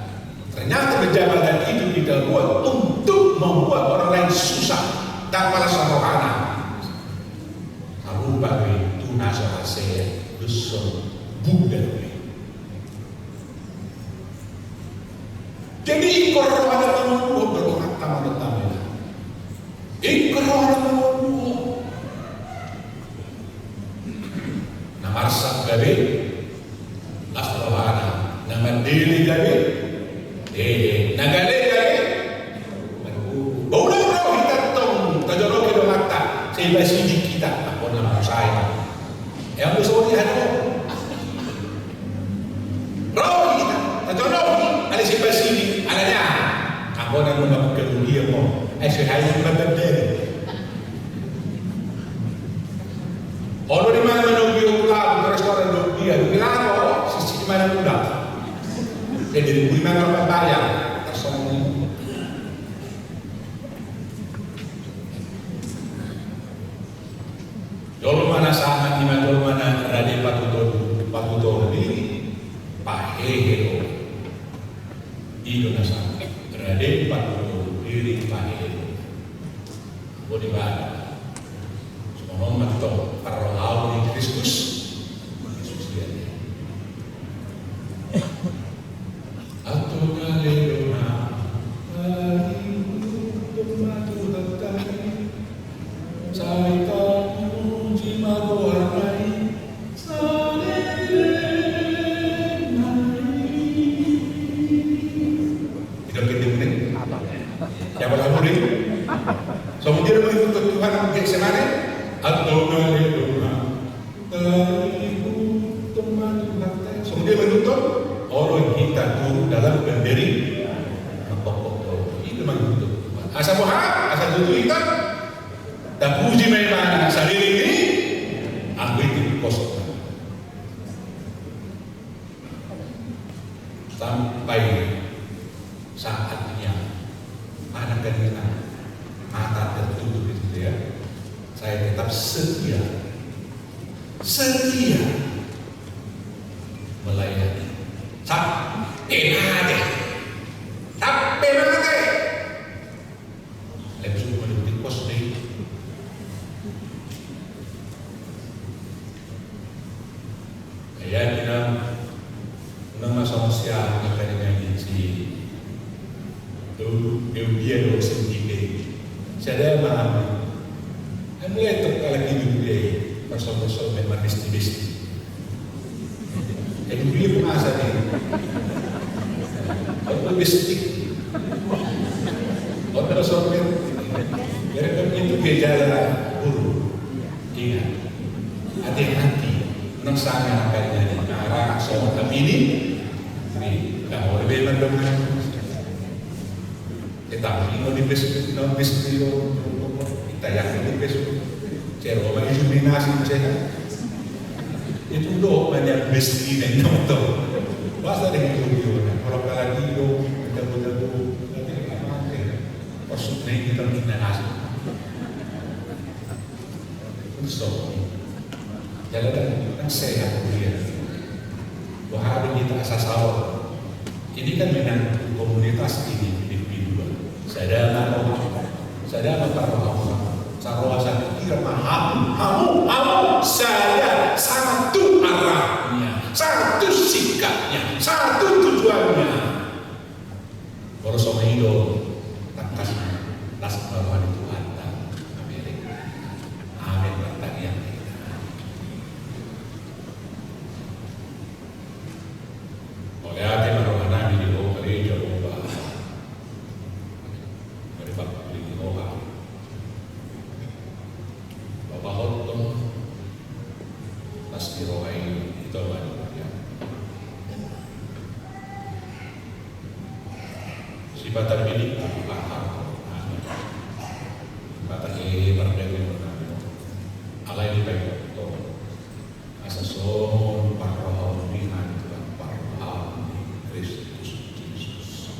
ternyata jabatan itu kita buat untuk membuat orang lain susah tanpa rasa rohana. Kalau bagi tunas saya besar budak. Jadi ikor ada penguruh berdoa tamu-tamu. Ikor ada penguruh. Nama sak gabe, las rohana. Nama diri gabe, nagale gabe. Baulah roh kita tong, tajorok kita mata. Saya sidik kita, apa nama saya? Yang besar ni ada. Roh kita, Ako na naman magkaluliya mo. Ay, siya ay magandang. Ono di mana nunggu ulang terus orang nunggu dia, bilang kok sisi mana udah. Jadi di mana orang bayar, tersambung. Dulu mana sama di mana dulu mana ada patutor di Pahehelo. Itu nasa ada patutor di Pahehelo. Boleh banget. Semua matang paralel di Kristus. Yesus dia. Atau kalena hari matu datang. Saya puji magorai tidak kita yang berhamuri semuanya mengikut Tuhan mungkin semana atau kalena semuanya menuntut orang kita turun dalam berdiri itu mengikut Tuhan asal mohon asal tutup kita dan puji memang sendiri ini aku itu kosong sampai saatnya anak kita mata tertutup itu ya saya tetap setia melayani sampai mati lebih suka menutup kos ini kaya nang masamasya ang kanyang si Eudiano sendiri. Saya memahami. Ano ito kalagi dia pasal-pasal memang mesti. Dia pengasa ni. Apa mesti? Orang soalnya, mereka itu gejala buruk. Ingat, hati-hati. Nang sana kanya ni arah soal kami ni kalau lebih mendengar tetapi mau dibesuk kita yakin dibesuk cero bagi juminasi saya itu doa banyak besi dan nonton bahasa dengan itu kalau lagi do betul-betul nanti apa maksudnya kita juminasi so jalan kan saya kemudian bahwa kita asas awal ini kan memang komunitas ini individu sadar sarwasa irma hamu saya satu arahnya satu sikapnya satu tujuannya harus sama hidup tantas melawan Tuhan dan Amerika amin bertanya oleh hati marohana di bawah gereja ubah mereka pilih Tuhan Bapak Hotton pasti rohai itu ya sifat milik Tuhan sifat berdiri alai di baik asa son parohon dengan Tuhan parohon Kristus Jesus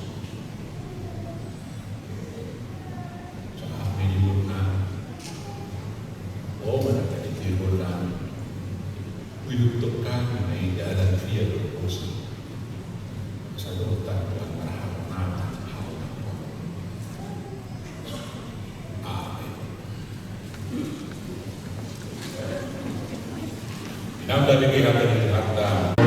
sampai di bulan mana tadi di bulan hidup kami dalam via berkursi satu Tuhan berharap amin. Nampak lagi kata di Jakarta.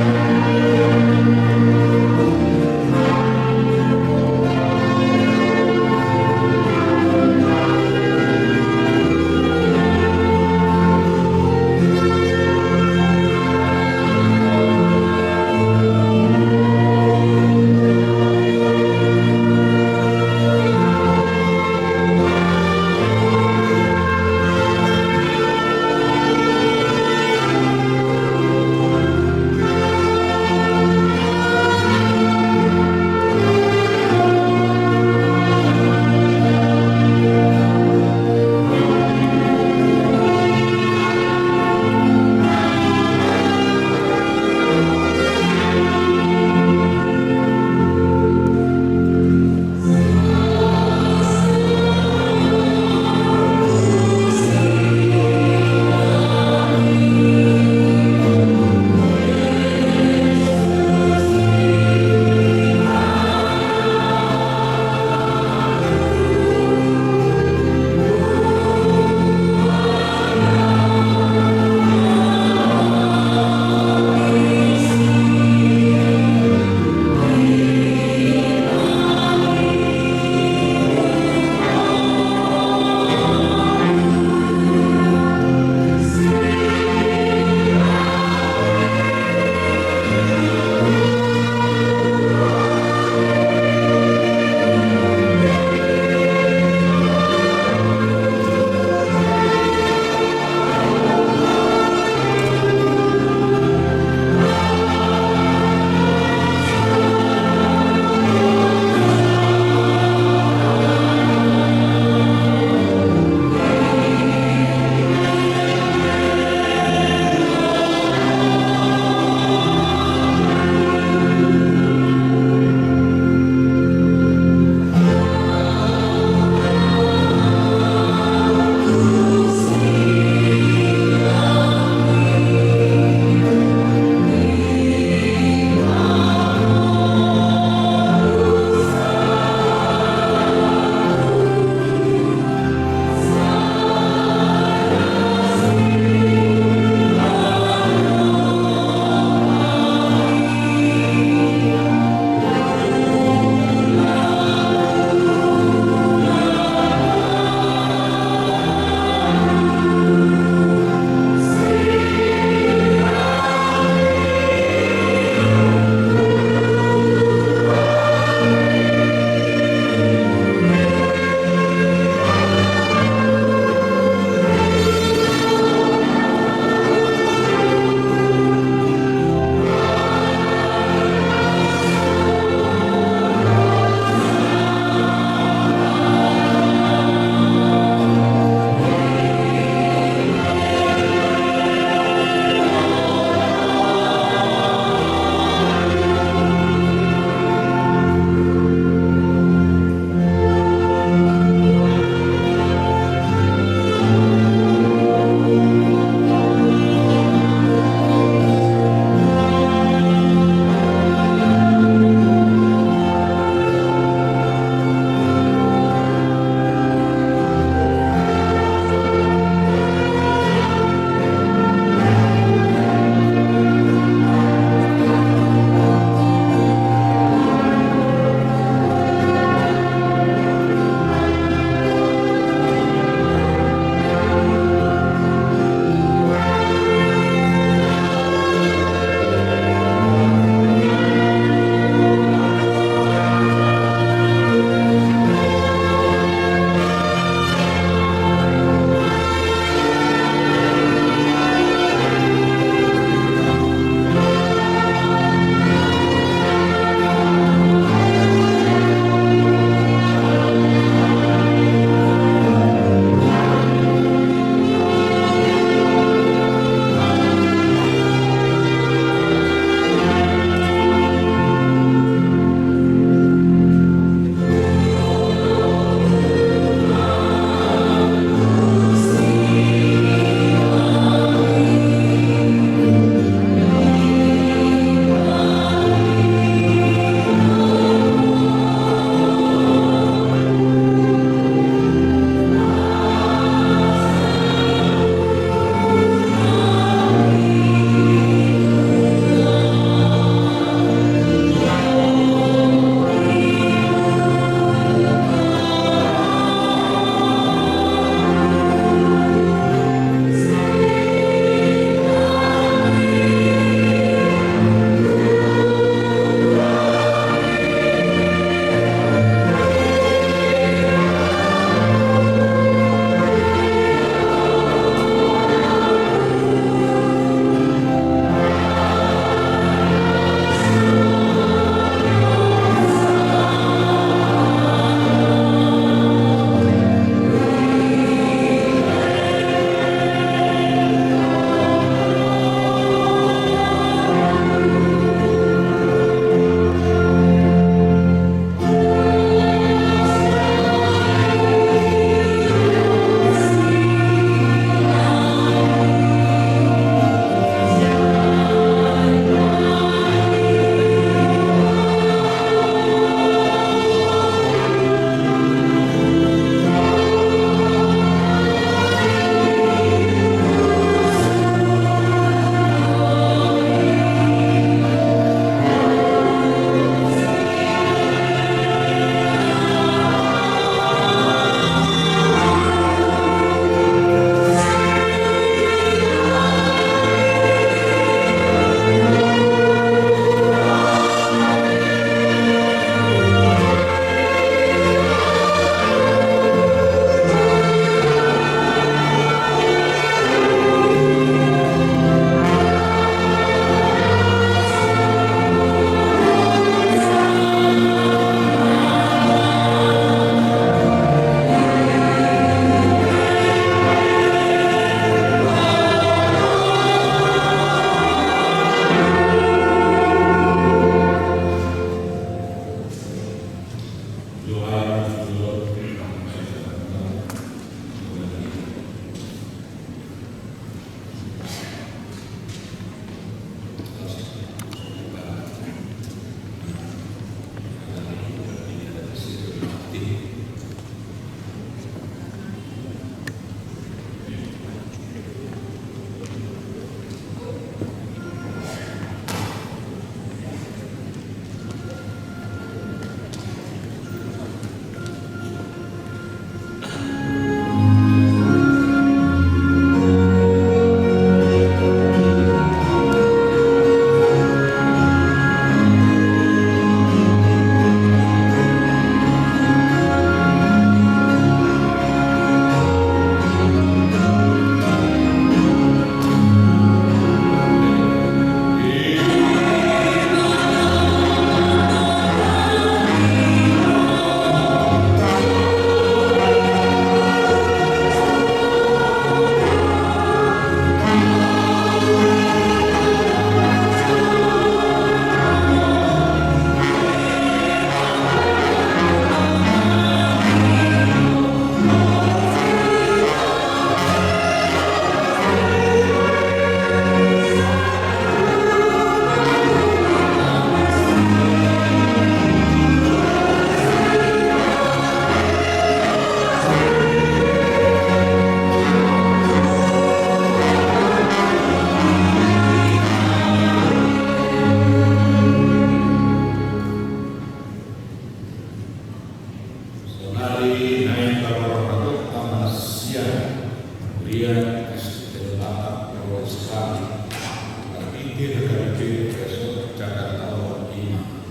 HKBP Resort Jakarta Lima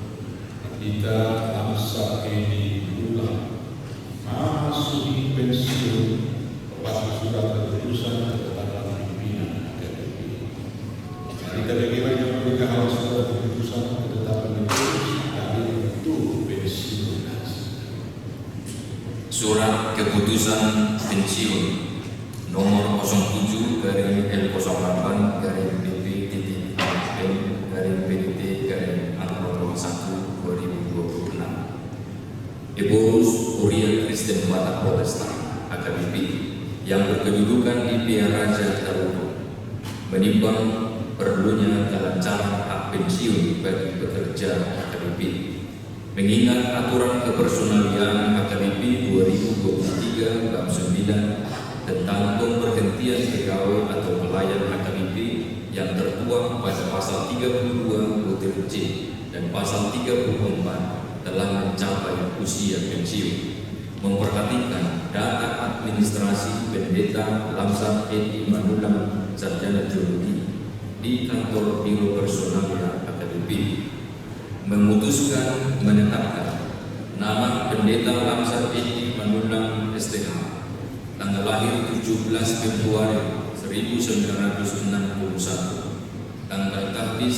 Pendeta Lamsa Edi Ulang memasuki pensiun lepas surat keputusan ketetapan pimpinan HKBP. Kita bagaimana pernikahan surat keputusan ketetapan itu dari untuk pensiun. Surat keputusan pensiun nomor 07/BP-BP-AM-PDT-01/2026 Eborus Uria Kristen Batak Protestan HKBP yang berkedudukan di Pia Raja Taruto menimbang perlunya kelancaran hak pensiun bagi pekerja HKBP. Mengingat aturan kepersonalian HKBP 2023 bab 9 tentang pemberhentian pegawai atau pelayan HKBP yang tertuang pada pasal 32 butir C dan pasal 34 telah mencapai usia pensiun, memperhatikan data administrasi Pendeta Lamsa Edi Manulang Sarjana Teologi di kantor Biro Personalia HKBP, memutuskan menetapkan nama Pendeta Lamsa Edi Manulang STH, tanggal lahir 17 Februari 1961, tanggal tahbis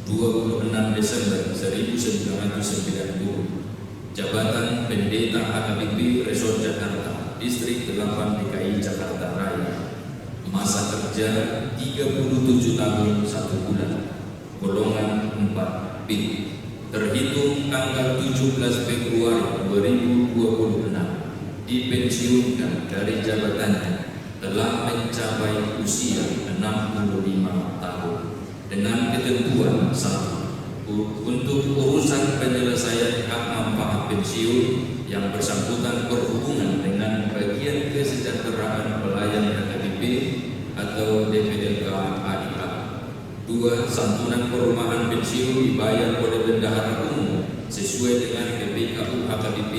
26 Desember 1990, jabatan Pendeta HKBP Resort Jakarta, Distrik 8 DKI Jakarta Raya, masa kerja 37 tahun 1 bulan, golongan 4B, terhitung tanggal 17 Februari 2026, dipensiunkan dari jabatannya telah mencapai usia 65 tahun dengan ketentuan 1. Untuk urusan penyelesaian hak manfaat pensiun yang bersangkutan berhubungan dengan bagian kesejahteraan pelayan HKBP atau DPLK ADH. 2. Santunan perumahan pensiun dibayar oleh bendahara umum sesuai dengan PPKU HKBP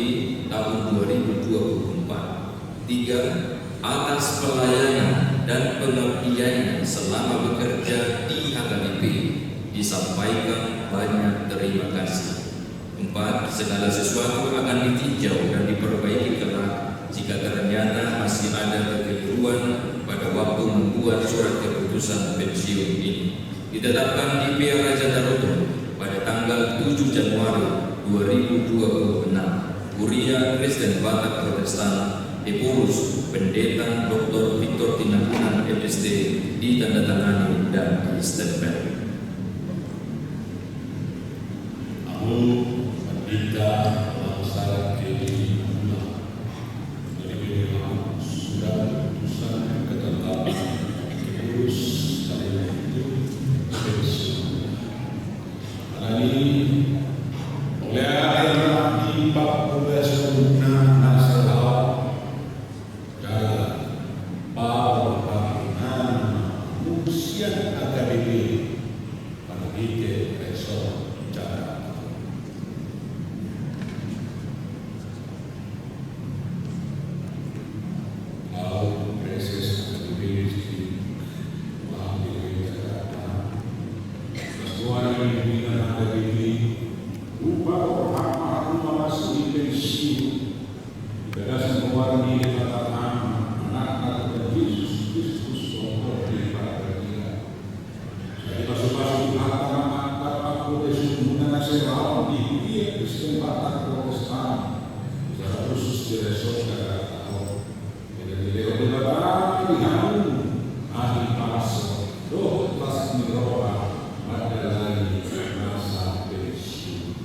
tahun 2024. 3. Atas pelayanan dan pengabdiannya selama bekerja di HKBP disampaikan banyak terima kasih. 4. Segala sesuatu akan ditinjau dan diperbaiki kelak jika ternyata masih ada kekeliruan pada waktu membuat surat keputusan pensiun ini. Ditetapkan di Pia Raja Taruto pada tanggal 7 Januari 2026. Uria Kristen Batak Protestan Eborus Pendeta Dr. Victor Tinakunan MSD ditandatangani dan distempel. Aku Pendeta Lamsa Edi Ulang dari surat keputusan ketetapan Eborus dari itu pensiun. Ini oleh akhirnya di 14 bulan nasional usia HKBP Pendeta Resort Jakarta. Lalu Preses HKBP Jakarta, Ketua Pimpinan HKBP, upah hak memasuki pensiun berdasarkan pengeluaran di katakan anak Yesus Kristus untuk diperhatikan. Jadi masuk-masuk angkat aku desumuna nasional di Pia Kristen Batak Protestan secara khusus di Resort Jakarta. Jadi beberapa pilihan ahli pasal doh kelas miroba pada lagi masa pensiun.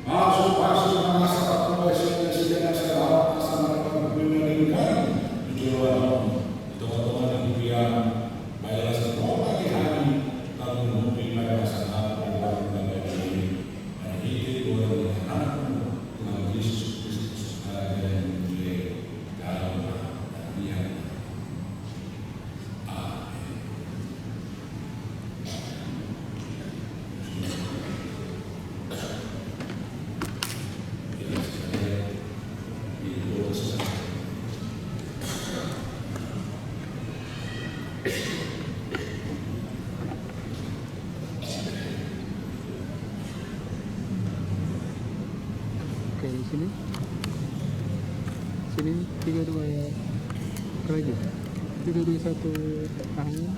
Masuk Sini. Sini 32 ya. Lagi. 321 angin.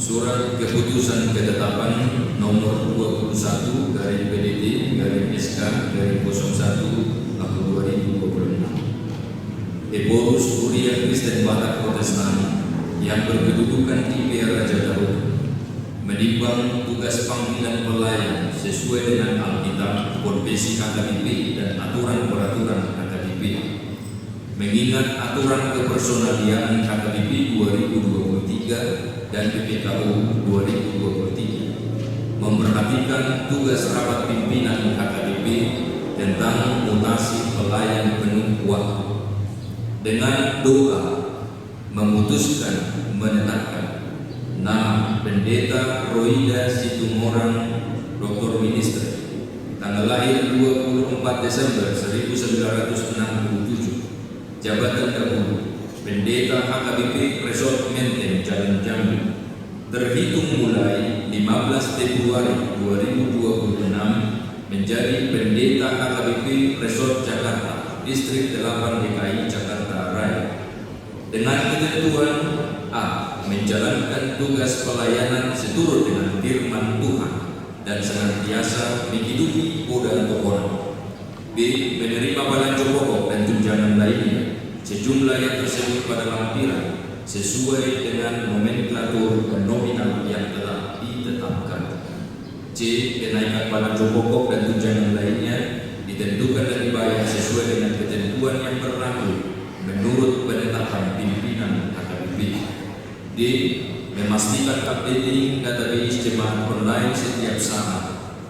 Surat Keputusan Ketetapan Nomor 21 garing PDT garing SK garing 01 tahun 2026. Eborus Kuria Kristen Batak Protestan yang berkedudukan di PR Raja Daud menimbang tugas panggilan pelayan sesuai dengan Alkitab, Konvensi KKBP dan aturan-peraturan KKBP. Mengingat aturan kepersonalian KKBP 2023 dan PPKU 2023 memperhatikan tugas rapat pimpinan KKBP tentang mutasi pelayan penuh waktu dengan doa memutuskan menetapkan nama Pendeta Roida Situmorang Dr. Minister tanggal lahir 24 Desember 1967, jabatan dahulu Pendeta HKBP Resort Menteng Jalan Jambi, terhitung mulai 15 Februari 2026 menjadi Pendeta HKBP Resort Jakarta, Distrik 8 DKI Jakarta Raya, dengan ketentuan A. Menjalankan tugas pelayanan seturut dengan firman Tuhan dan senantiasa menghidupi dan tokoh. B. Menerima balance pokok dan tunjangan lainnya sejumlah yang tersebut pada lampiran sesuai dengan nomenklatur dan nominal yang telah ditetapkan. C. Kenaikan balance pokok dan tunjangan lainnya ditentukan dan dibayar sesuai dengan ketentuan yang berlaku menurut penetapan pimpinan HKBP. D. Memastikan updating database jemaat online setiap saat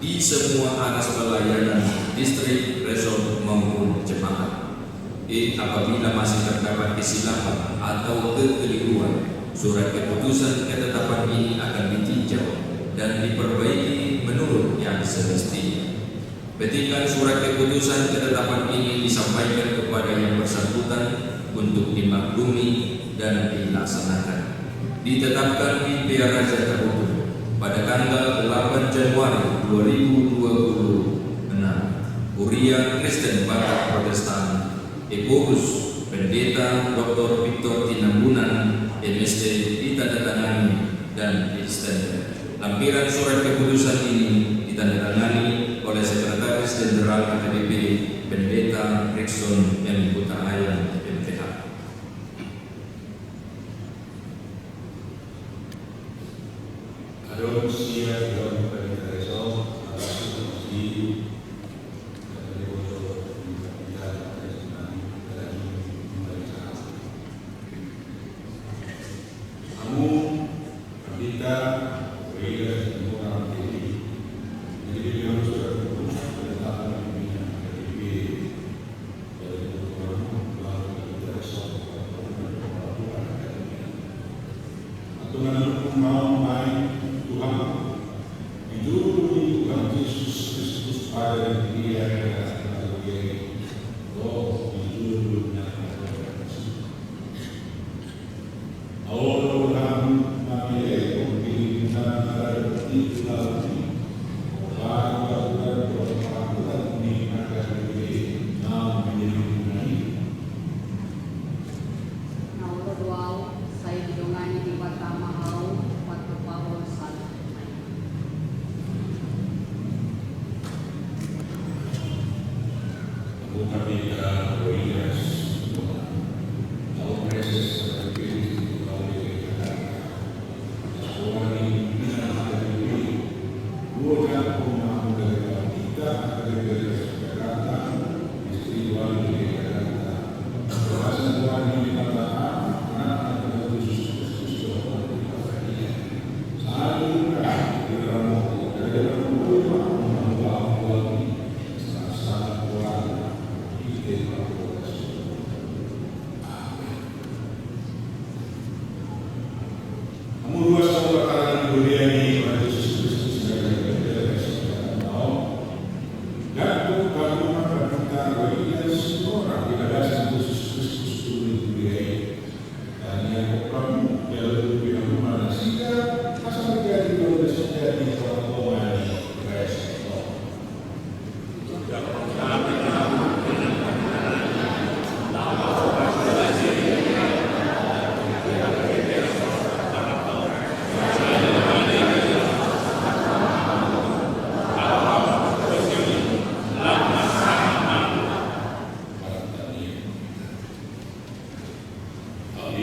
di semua aras pelayanan distrik, resort maupun jemaat. E. Apabila masih terdapat kesilapan atau kekeliruan, surat keputusan ketetapan ini akan ditinjau dan diperbaiki menurut yang semestinya. Petikan surat keputusan ketetapan ini disampaikan kepada yang bersangkutan untuk dimaklumi dan dilaksanakan. Ditetapkan di PR Raja Daud pada tanggal 8 Januari 2026. Kuria Kristen Batak Protestan Eborus Pendeta Dr. Victor Tinambunan MSc ditandatangani dan extender. Lampiran surat keputusan ini ditandatangani oleh Sekretaris Jenderal KKBP Pendeta Rickson M. Hutahayan MTH. Adopsi dalam Pendeta Resort kita beda semua orang ini. Jadi dalam surat keputusan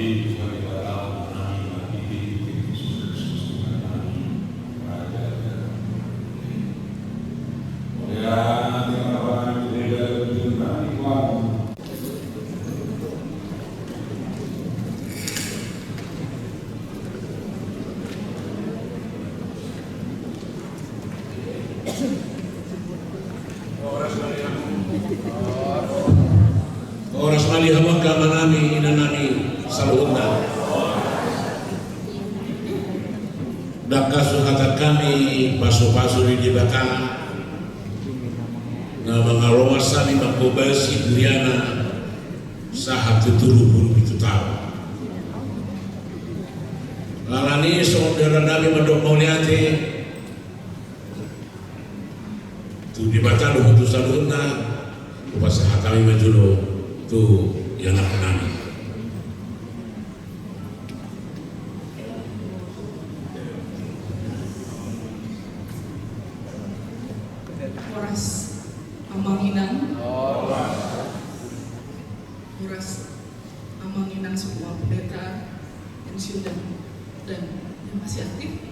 di Tuhan Bapa kami bagi Yesus Raja. Ya, Tuhan tidak berjumpa Oras malihamag ka manami inanami saluunda. Dakasuhatan kami paso-paso di batang na mga romasan ni Makobasi Duriana sa 70 tahun. Lalani saudara nabi Madok Mauliate tu di batang do saluunda upasaha kami majulo tu yang nak nami. Horas Amanginang. Horas Amanginang semua pendeta pensiun dan yang masih aktif.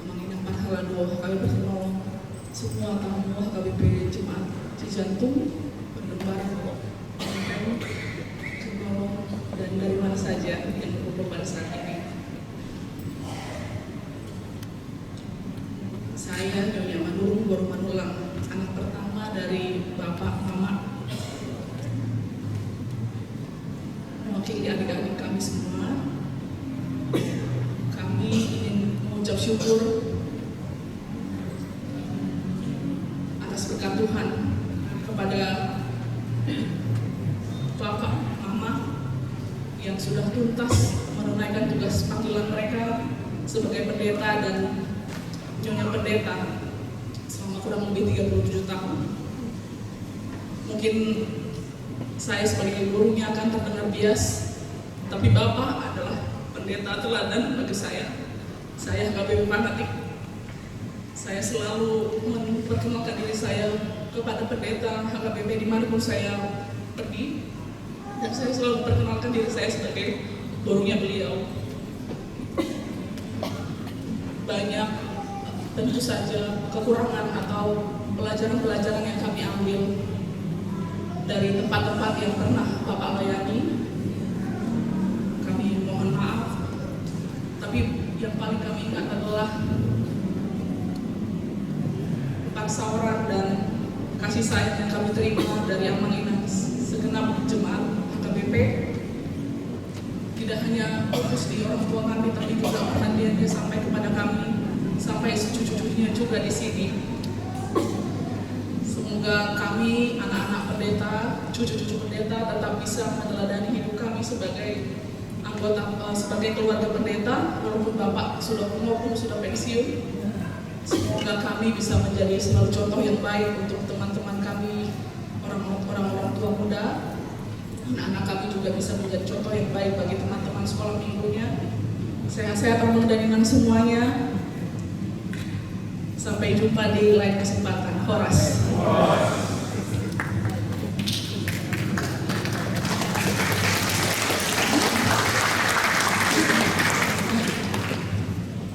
Amanginang Parhala Doa kami bertemu semua tamu KBP Jemaat Cijantung, Pendebar, dan dari mana saja yang berkumpul pada saat ini. Saya Nyonya Manurung Boru Manulang, anak pertama dari Bapak Mama, mewakili adik-adik kami semua. Kami ingin mengucap syukur atas berkat Tuhan kepada Bapak Mama yang sudah tuntas menunaikan tugas panggilan mereka sebagai pendeta dan nyonya pendeta selama kurang lebih 37 tahun. Mungkin saya sebagai gurunya akan terdengar bias, tapi Bapak adalah pendeta teladan bagi saya. Saya HKBP fanatik. Saya selalu memperkenalkan diri saya kepada pendeta HKBP dimanapun saya pergi. Dan saya selalu memperkenalkan diri saya sebagai gurunya beliau. Banyak tentu saja kekurangan atau pelajaran-pelajaran yang kami ambil dari tempat-tempat yang pernah Bapak layani. Kami mohon maaf, tapi yang paling kami ingat adalah paksauran dan kasih sayang yang kami terima dari Amanginang segenap jemaat HKBP. Tidak hanya fokus di orang tua kami, tapi juga perhatiannya sampai kepada kami, sampai cucu-cucunya juga di sini. Semoga kami, anak-anak pendeta, cucu-cucu pendeta tetap bisa meneladani hidup kami sebagai anggota, sebagai keluarga pendeta, walaupun Bapak sudah maupun sudah pensiun. Semoga kami bisa menjadi selalu contoh yang baik untuk teman-teman kami, orang-orang tua muda. Anak-anak kami juga bisa menjadi contoh yang baik bagi teman-teman sekolah minggunya. Sehat-sehat dan inang semuanya. Sampai jumpa di lain kesempatan. Horas.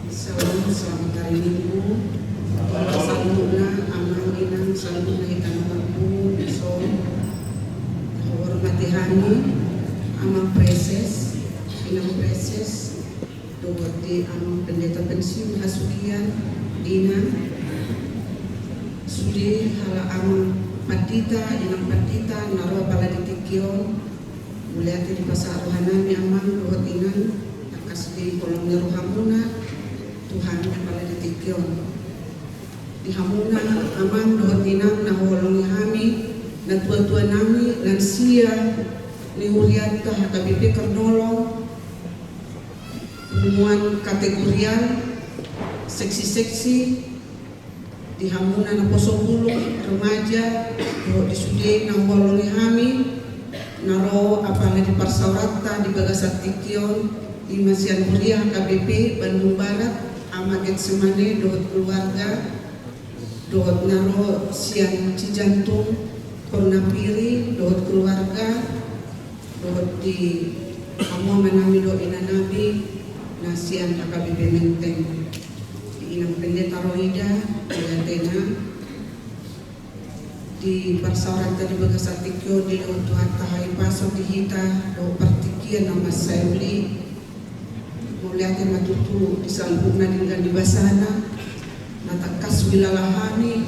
Selamat hari Minggu. Saluna Amanginang saluna hitam mampu besok. Hormati hani Amang Preses, Inang Preses, Dodi Amang Pendeta Pensiun Hasukian, Dina, Sudi Hala Amang Patita, Inang Patita, Naro Paladitikyon, Muliati di Pasar Rohanami Amang Rohot Inan, Takas di Kolomnya Rohamuna, Tuhan Paladitikyon. Di Hamuna Amang Rohot Inang Naholongi Hami, na tua-tua nami lansia liuriata HKBP Karnolong hubungan kategorial seksi-seksi di Hamuna na Posobulung remaja di Sude na Holongi Hami naro apalagi di Parsaurata di Bagasat Tikyon di Masian Mulia HKBP Bandung Barat Amaget Semane dohot keluarga dohot naro Sian Cijantung Purnapiri, dohot keluarga, dohot di Hamu menami do ina nabi nasian HKBP Menteng inang pendeta Rohida Tena di Parsawaran tadi Bagasatikyo di Lautu Hatta Hai Paso di Hita do partikian nama Saibli muliate matutu di salbuna dengan di basana natakas wilalahani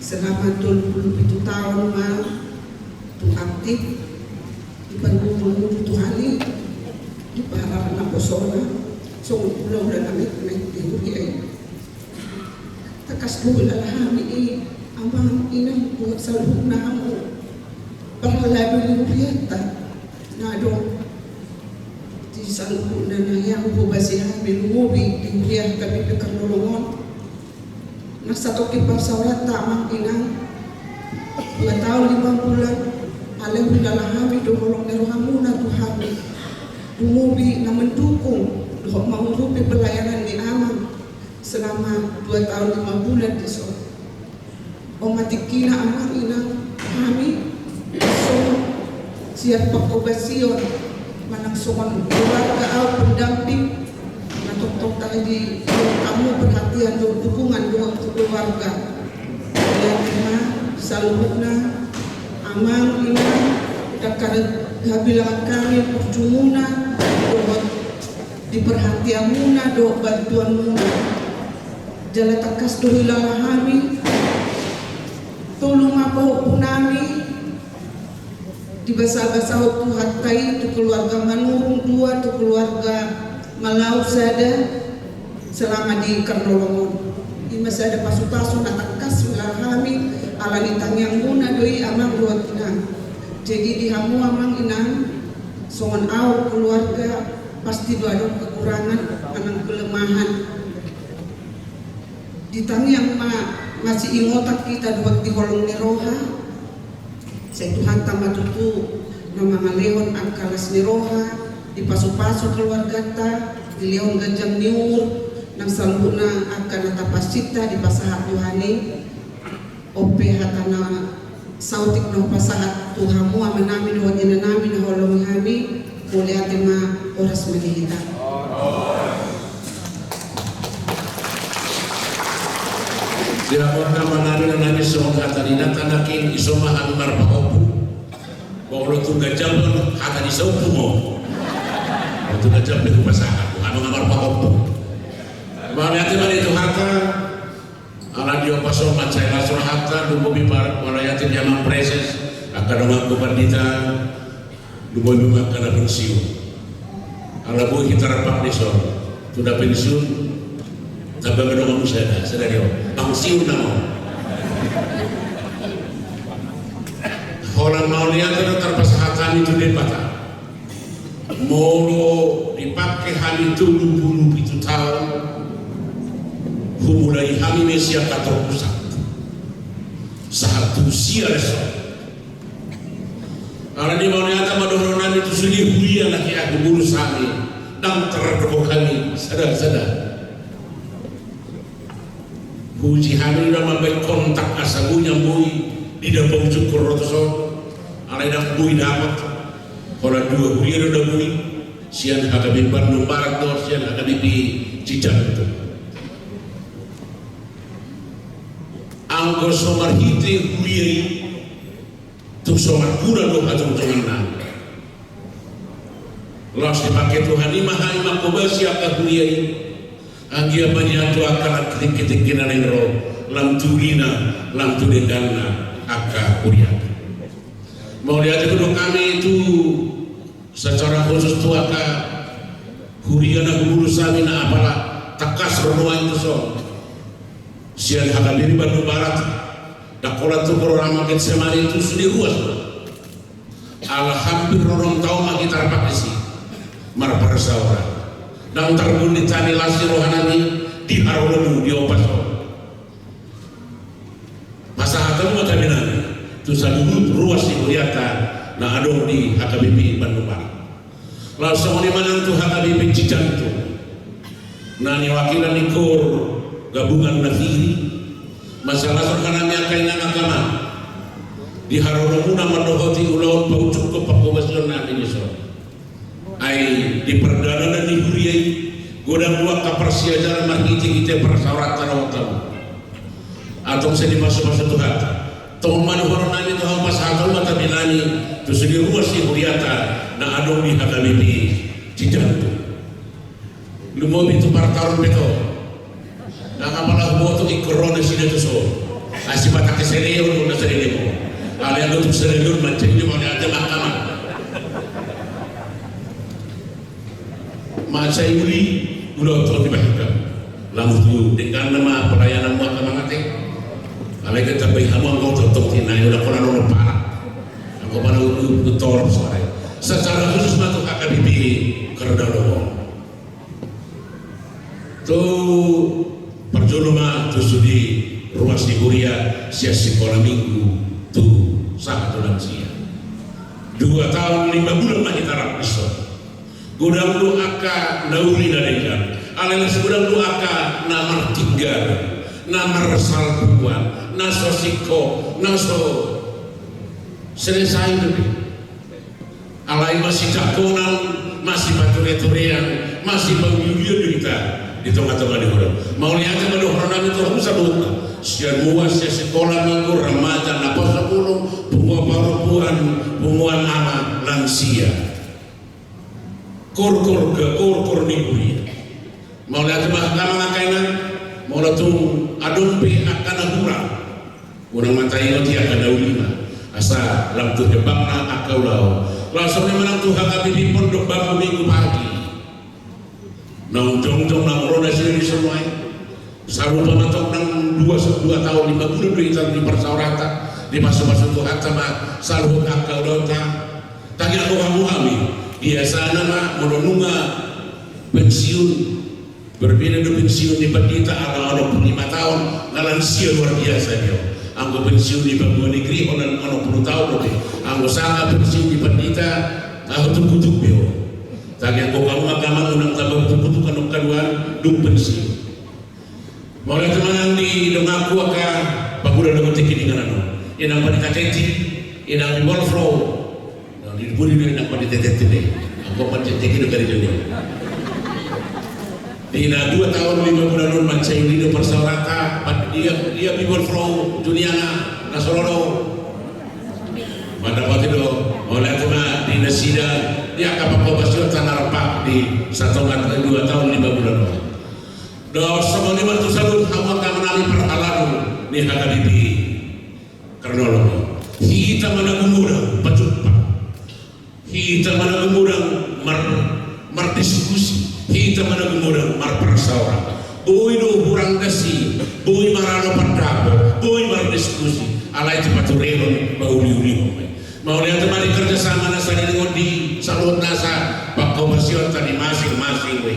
selama 27 tahun mal tu aktif di panggungmu Tuhani di paharan Naposona so pulau dan amit itu dia takas wilalahani abang ini buat salbuna kamu perlalu rupiata nado di salbuna na yang bubasihan bilubi di rupiah kami pekernolongon Nasato ki Parsawaran tamang inang 2 tahun 5 bulan alem wilalahami do holong nerohamuna Tuhani umubi na mendukung do mengurupi pelayanan di amang selama 2 tahun 5 bulan di so omatikina amang inang kami so siap pagkobasion manang songan keluarga au pendamping natok-tok tadi kamu perhatian do dukungan do keluarga yang kena salubna amang inang dakar habilang kami perjumuna do diperhatian muna do bantuan muna jala takas do hilalahami tolong apa punami di basa-basa tu hatai tu keluarga manurung 2 tu keluarga malau sada selama di Karnolongon di masa ada pasu-pasu natakas wilalahami ala nitang yang muna doi amang dua tinang jadi di hamu amang inang songon au keluarga pasti do ada kekurangan anang kelemahan ditang yang masih ingotak kita buat di holong niroha saya Tuhan tambah tutu nama ngalehon angkalas niroha di pasu-pasu keluarga ta di leon ganjang niur nang salbuna akan natapasita di pasahat Tuhani ope hatana sautik no pasahat Tuhamu amanami no nami no holong kami boleh atema oras magihita Diapun nama nari dan nari semua kata dina tanakin isoma amar pahopu. Bahwa tu gajal pun kata di saupu mo. Tu gajal beku pasangan, amar pahopu. Bahwa hati mari itu hata, ala dia pasal macai lasur hata, dua bipar, walayati jamang preses, akan orang kubandita, dua bipar kena pensiun. Ala boy kita rapat di sor, tu dah pensiun. Tapi menurut saya dia pensiun nama. Orang mau lihat terpasahkan itu di mata. Molo dipakai hari itu 27 tahun. Mulai hari Mesia kata pusat. Satu sia resor. Karena di mau lihat madonan itu sudah hulia lagi aku burus kami dan terdokok kami sadar. Puji hamil dah membaik kontak asabunya bui di dalam cukur rotoso, alai dah bui dapat. Kalau 2 bui ada bui, sian HKBP Bandung Barat tu, sian HKBP Cijantung. Angkor somar hiti bui tu somar pura do hajung jangan. Los dipakai Tuhan ini mahal makobasi akan bui. Anggia banyak tu akal ketik kena nengro lam turina lam tudengana aka kuriat. Mau lihat kedua kami itu secara khusus tu aka kuriana guru samina apalah takas renua itu so. Sian HKBP Bandung Barat dakola tu program makin semari itu sudah ruas. Alhamdulillah orang tahu makin terpakai sih marparasa orang. Dan terbunyi tani lasi rohanani di harolemu di opaso. Masa hatamu kami nanti tu sadudut ruas di Kuriata na adong di HKBP Bandung Barat. Lalu semua di mana tu HKBP Cijantung. Na ni wakilan ikor gabungan nafiri masalah sorkanami akan nakama di harolemu nama dohoti ulaun paucuk ke pakobasion na ini so. Godang dua kapersiajaran marhiti kita persauratan awam atau saya dimasuk-masuk Tuhan teman orang nani Tuhan pas hakal mata binani terus di ruas si Huriata na adong di HKBP Cijantu lumo itu partaron beto na kamalah boto ikorona sida to so asipata kesereo na serene mo alian untuk sereo macam ni mo ada mahkamah macam ini udah terus dibahas lalu tu dengan nama pelayanan muat mengate kalau kita beri hamuan kau tertok tinai udah pernah nolong parah aku pada utor sore secara khusus masuk HKBP kerja loh tu perjoloma tu sudi ruas di Korea sia sekolah minggu tu sangat lansia 2 tahun 5 bulan lagi tarap besok gudang doaka nauri darikan alena segudang doaka namar tinggal namar salpuan naso siko naso selesai lebih alai masih cakonan masih batu-batuan masih pengyulian kita di tengah-tengah di gudang mau lihat sama orang itu harus sabut sian muas sia sekolah minggu remaja napas 10 perempuan perempuan anak lansia kor-kor niburi mau lihat mahkamah kainan mau latung adompe akan ahura urang matai lo dia akan daulima asa lam tu hebangna akau lau langsung menang tu HKBP pondok bambu minggu pagi nang jong-jong nang roda sini semua saru pamatok nang 2 tahun 5 bulan di persauratan di masuk-masuk Tuhan sama saru akau lau tak kira muhami biasa nama menunga pensiun berbeda dengan pensiun di Pendeta ala 25 tahun lansia luar biasa dia anggo pensiun di bangunan negeri orang 60 tahun lebih anggo sangat pensiun di Pendeta anggo tukutuk dia tak yang kau kamu agama unang tabang tukutuk kanong kaduan dung pensiun mulai teman di dengaku akan bangunan dengan tikin dengan ano inang Pendeta Teti inang Wolfrow di budi dia nak pada tetet ni, aku macam tekin dari dunia. Dina 2 tahun 5 bulan non macam ini dia persaurata, dia people from dunia nasololo. Pada waktu itu, oleh cuma di Nasida dia akan pembahas tanah repak di 2 tahun 5 bulan. Dah semua ni bantu sabut hawa kamanami peralamu ni HKBP karena kita mana mudah pacumpa. Kita mana gemudang mar diskusi, kita mana gemudang mar persauratan. Boy do kurang kasih, boy marano pendapo, boy mar diskusi. Alai cepat turun bauli-uli. Mau lihat teman kerja sama nasa di salon nasa, pak komersial tadi masing-masing we.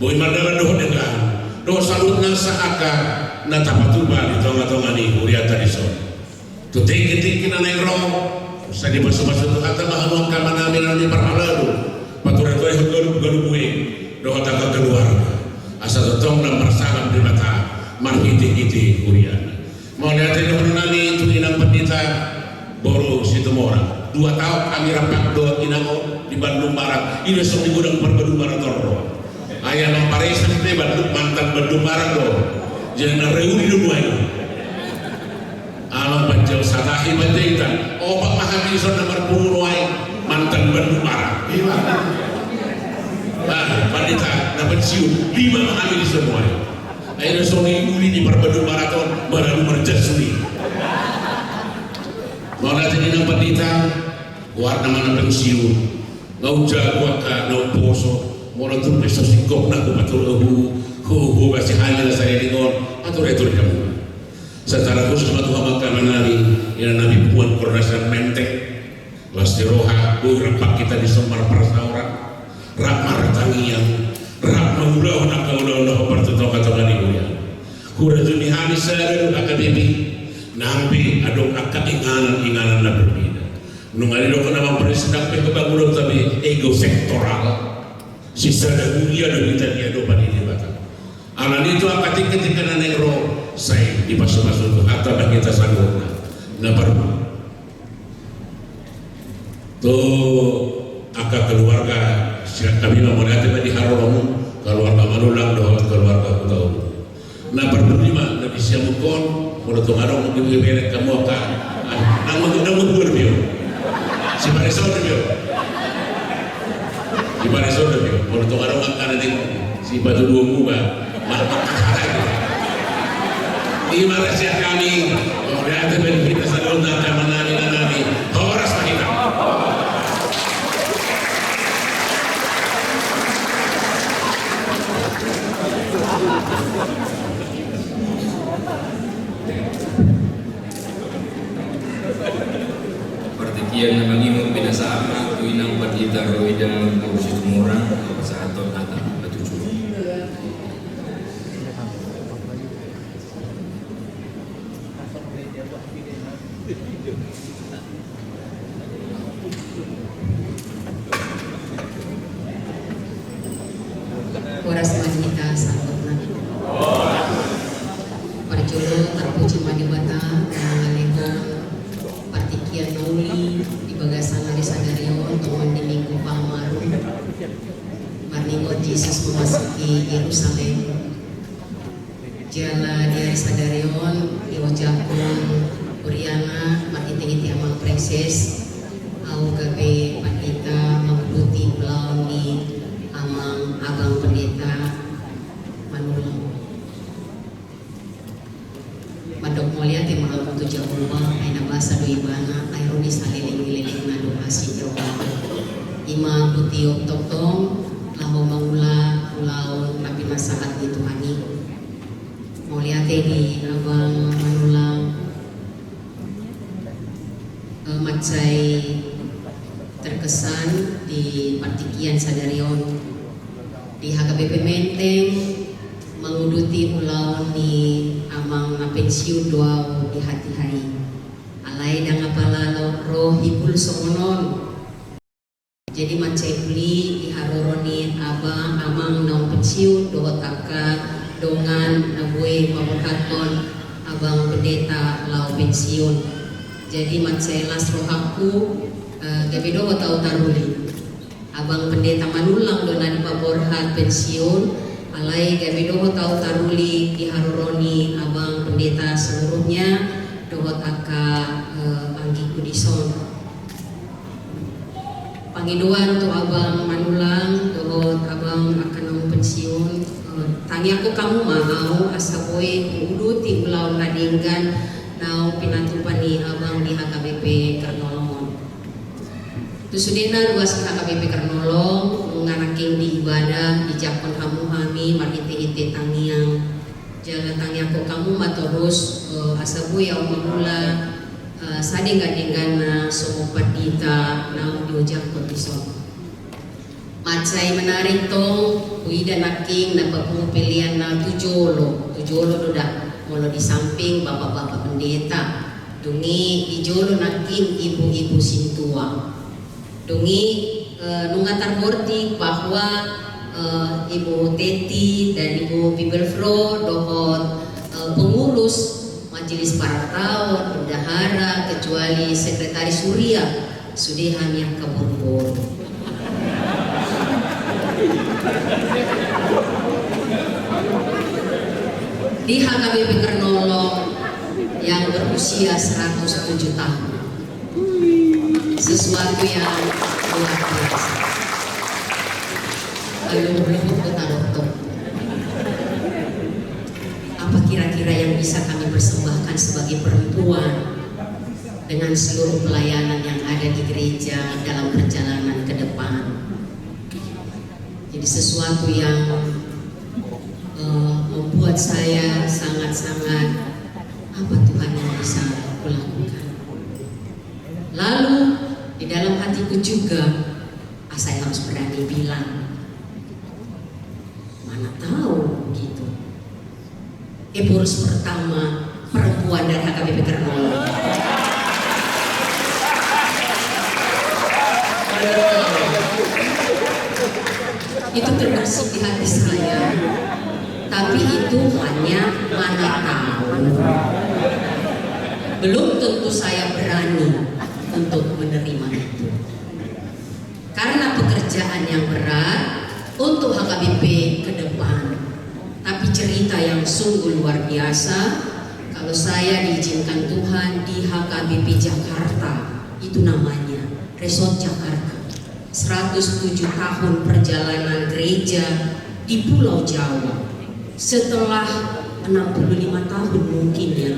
Boy mardalan doh dengan, doh salon nasa akar nata patuba di tengah-tengah ni Korea tadi so. Tu tinggi-tinggi nanai roh. Saya dimasuk-masuk Tuhan mahamuan kamana minami parhalalu paturai galu bue doa tak keluarga asal totong dan bersama di mata marhiti Korea mau lihat ini nani itu inang Pendeta Boro Situmorang 2 tahun kami rapat doa inango di Bandung Barat ini sok di gudang Bandung Barat toro ayah nang paresan itu mantan Bandung Barat do jangan reuni dulu alam panjang satahi panjaitan obat mahami son nomor puluh mantan Bandung Barat Pendeta dapat siu 5 mahami semua akhirnya songi uli di Bandung Marathon baru merjasuri mau nanti nang Pendeta warna mana pensiun ngau jago ka ngau poso mau nanti besok sikok nak betul hu masih hanya saya dengar atau retur kamu secara khusus matu hamakan menari yang Nabi puan koordinasi mentek lastiroha repak kita di Semar Persauran rak martangian rak mengulau nak kaulau pertutup kata di Korea kurajuni hanis saya HKBP nampi adong akak inganan na berbeda nungali do kana presiden pe kebangunan tapi ego sektoral sisa dan mulia do kita dia do panini batang alan itu akak ketika nanero saya dimasuk-masuk untuk atau bagi kita sanggup na baru tuh akak keluarga kami mau lihat di Haromu keluarga manulang doang keluarga aku tahu. Nah berlima nabi siamukon kalau tuh ngarong lebih beret kamu akan namun berbio si Pareso berbio kalau tuh ngarong akan nanti si batu dua muka malah di Malaysia kami orang yang berita salon dan menani horas kita. Partikian na mangimong pinasama tuwinang patita roida o si tumurang o sa aton nata matuju. Oras kita sangkut na. Parjolo terpuji madibata leho partikian nauli di bagasan hari sadario untuk di minggu pamaru. Marningot Yesus memasuki Yerusalem. Jala di hari sadarion di wajakun Uriana makiti-iti amang preses au gabe patita mengikuti belaun di amang abang pendeta manulang. Madok mulia ti mga kutu Jehovah ay nabasa do ibana ay roni saliling-liling na doa si Jehovah. Ima butiok totong laho mangula ulaon tapi nasahat ni Tuhani. Mulia ti di abang manulang macai terkesan di partikian sadarion di HKBP Menteng menguduti ulaun di amang na pensiun doa di hati hari alai dang apalalo roh hibul songonon jadi macai puli di haroroni abang amang naung pensiun doa taka dongan abue mamukaton abang pendeta lau pensiun jadi macai las rohaku gabi doa tau taruli abang pendeta manulang dona di paborhat pensiun alai gabi doa tau taruli di haroroni abang pendeta seluruhnya doa taka anggi kudison pangiduan tu abang manulang doa abang akan pensiun tangi aku kamu mau asa boy uduti ulau nadinggan nau pinatupani abang di HKBP Kernolong. Tusudina luas HKBP Kernolong nganaking di ibadah di Japon kamu kami marite-ite tangiang jaga tangiang ko kamu matorus asabu ya mamula sadenggan-denggana sumupatita nau diojak kondison. Macai menarik tong uida naking napapung pilihan na tujolo doda molo di samping bapak-bapak pendeta dungi di jolo naking ibu-ibu sintua dungi nungatar horti bahwa ibu Teti dan ibu Bibelfro dohot pengurus majelis para tahun bendahara kecuali sekretaris Surya sudehan yang kabur-bur di HKBP Kernolong yang berusia 107 tahun sesuatu yang luar biasa lalu berlebih kota apa kira-kira yang bisa kami persembahkan sebagai perempuan dengan seluruh pelayanan yang ada di gereja dalam perjalanan ke depan jadi sesuatu yang membuat saya sangat-sangat apa Tuhan yang bisa kulakukan. Lalu di dalam hatiku juga saya harus berani bilang mana tahu gitu Epurus pertama perempuan dari HKBP Kernolong itu terbersih di hati saya tapi itu hanya mana tahu belum tentu saya berani untuk menerima itu karena pekerjaan yang berat untuk HKBP ke depan. Tapi cerita yang sungguh luar biasa, kalau saya diizinkan Tuhan di HKBP Jakarta, itu namanya Resort Jakarta. 107 tahun perjalanan gereja di Pulau Jawa. Setelah 65 tahun mungkin ya,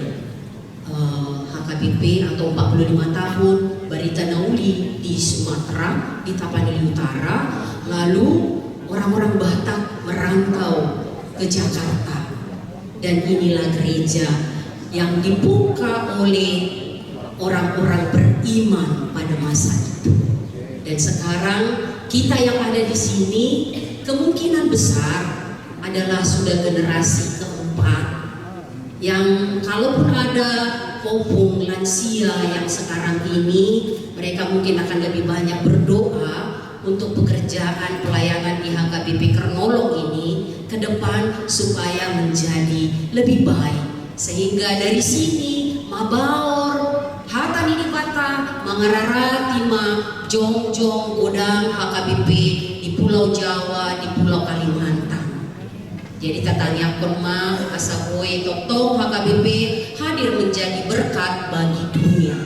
HKBP atau 45 tahun Barita Nauli di Sumatera, di Tapanuli Utara, lalu orang-orang Batak merantau ke Jakarta, dan inilah gereja yang dibuka oleh orang-orang beriman pada masa itu. Dan sekarang kita yang ada di sini kemungkinan besar adalah sudah generasi keempat, yang kalaupun ada popung lansia yang sekarang ini, mereka mungkin akan lebih banyak berdoa untuk pekerjaan pelayanan di HKBP Kernolong ini ke depan supaya menjadi lebih baik, sehingga dari sini Mabaor, Hatan ini Bata, Mangarara, Tima, Jongjong, Godang, HKBP di Pulau Jawa, di Pulau Kalimantan. Jadi tatanya konma asaboy totong HKBP hadir menjadi berkat bagi dunia.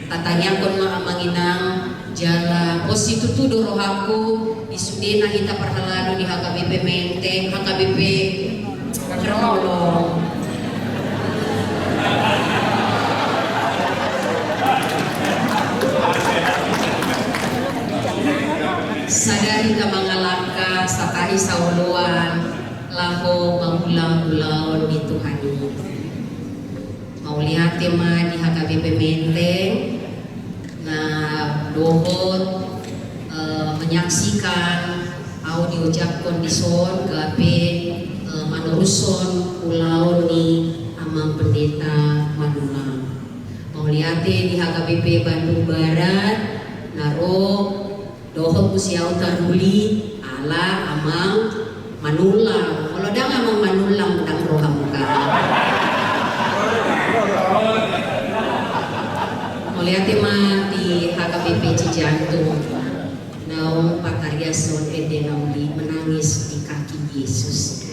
Tatanya konma amanginang jala positu dorohaku di Sudena kita perhalano di HKBP Menteng, HKBP Kernolong. Sadari ka mga langka sakai sauluan laho mangulang-ulaon di Tuhan ini. Maulihat tema di HKBP Menteng na dohot menyaksikan audio jak kondison gape manuruson pulau ni amang pendeta Manulang. Maulihat di HKBP Bandung Barat naro dohot musiau taruli ala amang Manulang. Kalau dang amang Manulang dang roha muka. Melihat tema di HKBP Cijantung, naung pakarya son ede nauli menangis di kaki Yesus.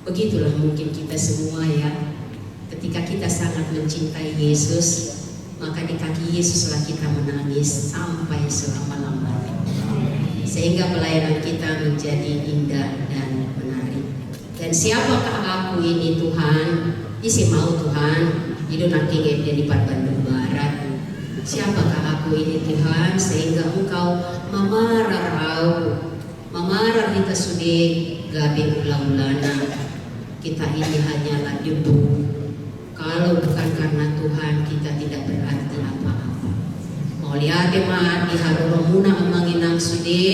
Begitulah mungkin kita semua ya. Ketika kita sangat mencintai Yesus, maka di kaki Yesuslah kita menangis sampai selama-lamanya. Sehingga pelayanan kita menjadi indah dan menarik. Dan siapakah aku ini Tuhan? Isi mau Tuhan. Itu nanti di Bandung Barat. Siapakah aku ini Tuhan sehingga Engkau mamarar kita sudah gabe ulang-ulana. Kita ini hanyalah debu. Kalau bukan karena Tuhan kita tidak berarti apa-apa. Mau lihat ma di haruromuna amanginang sude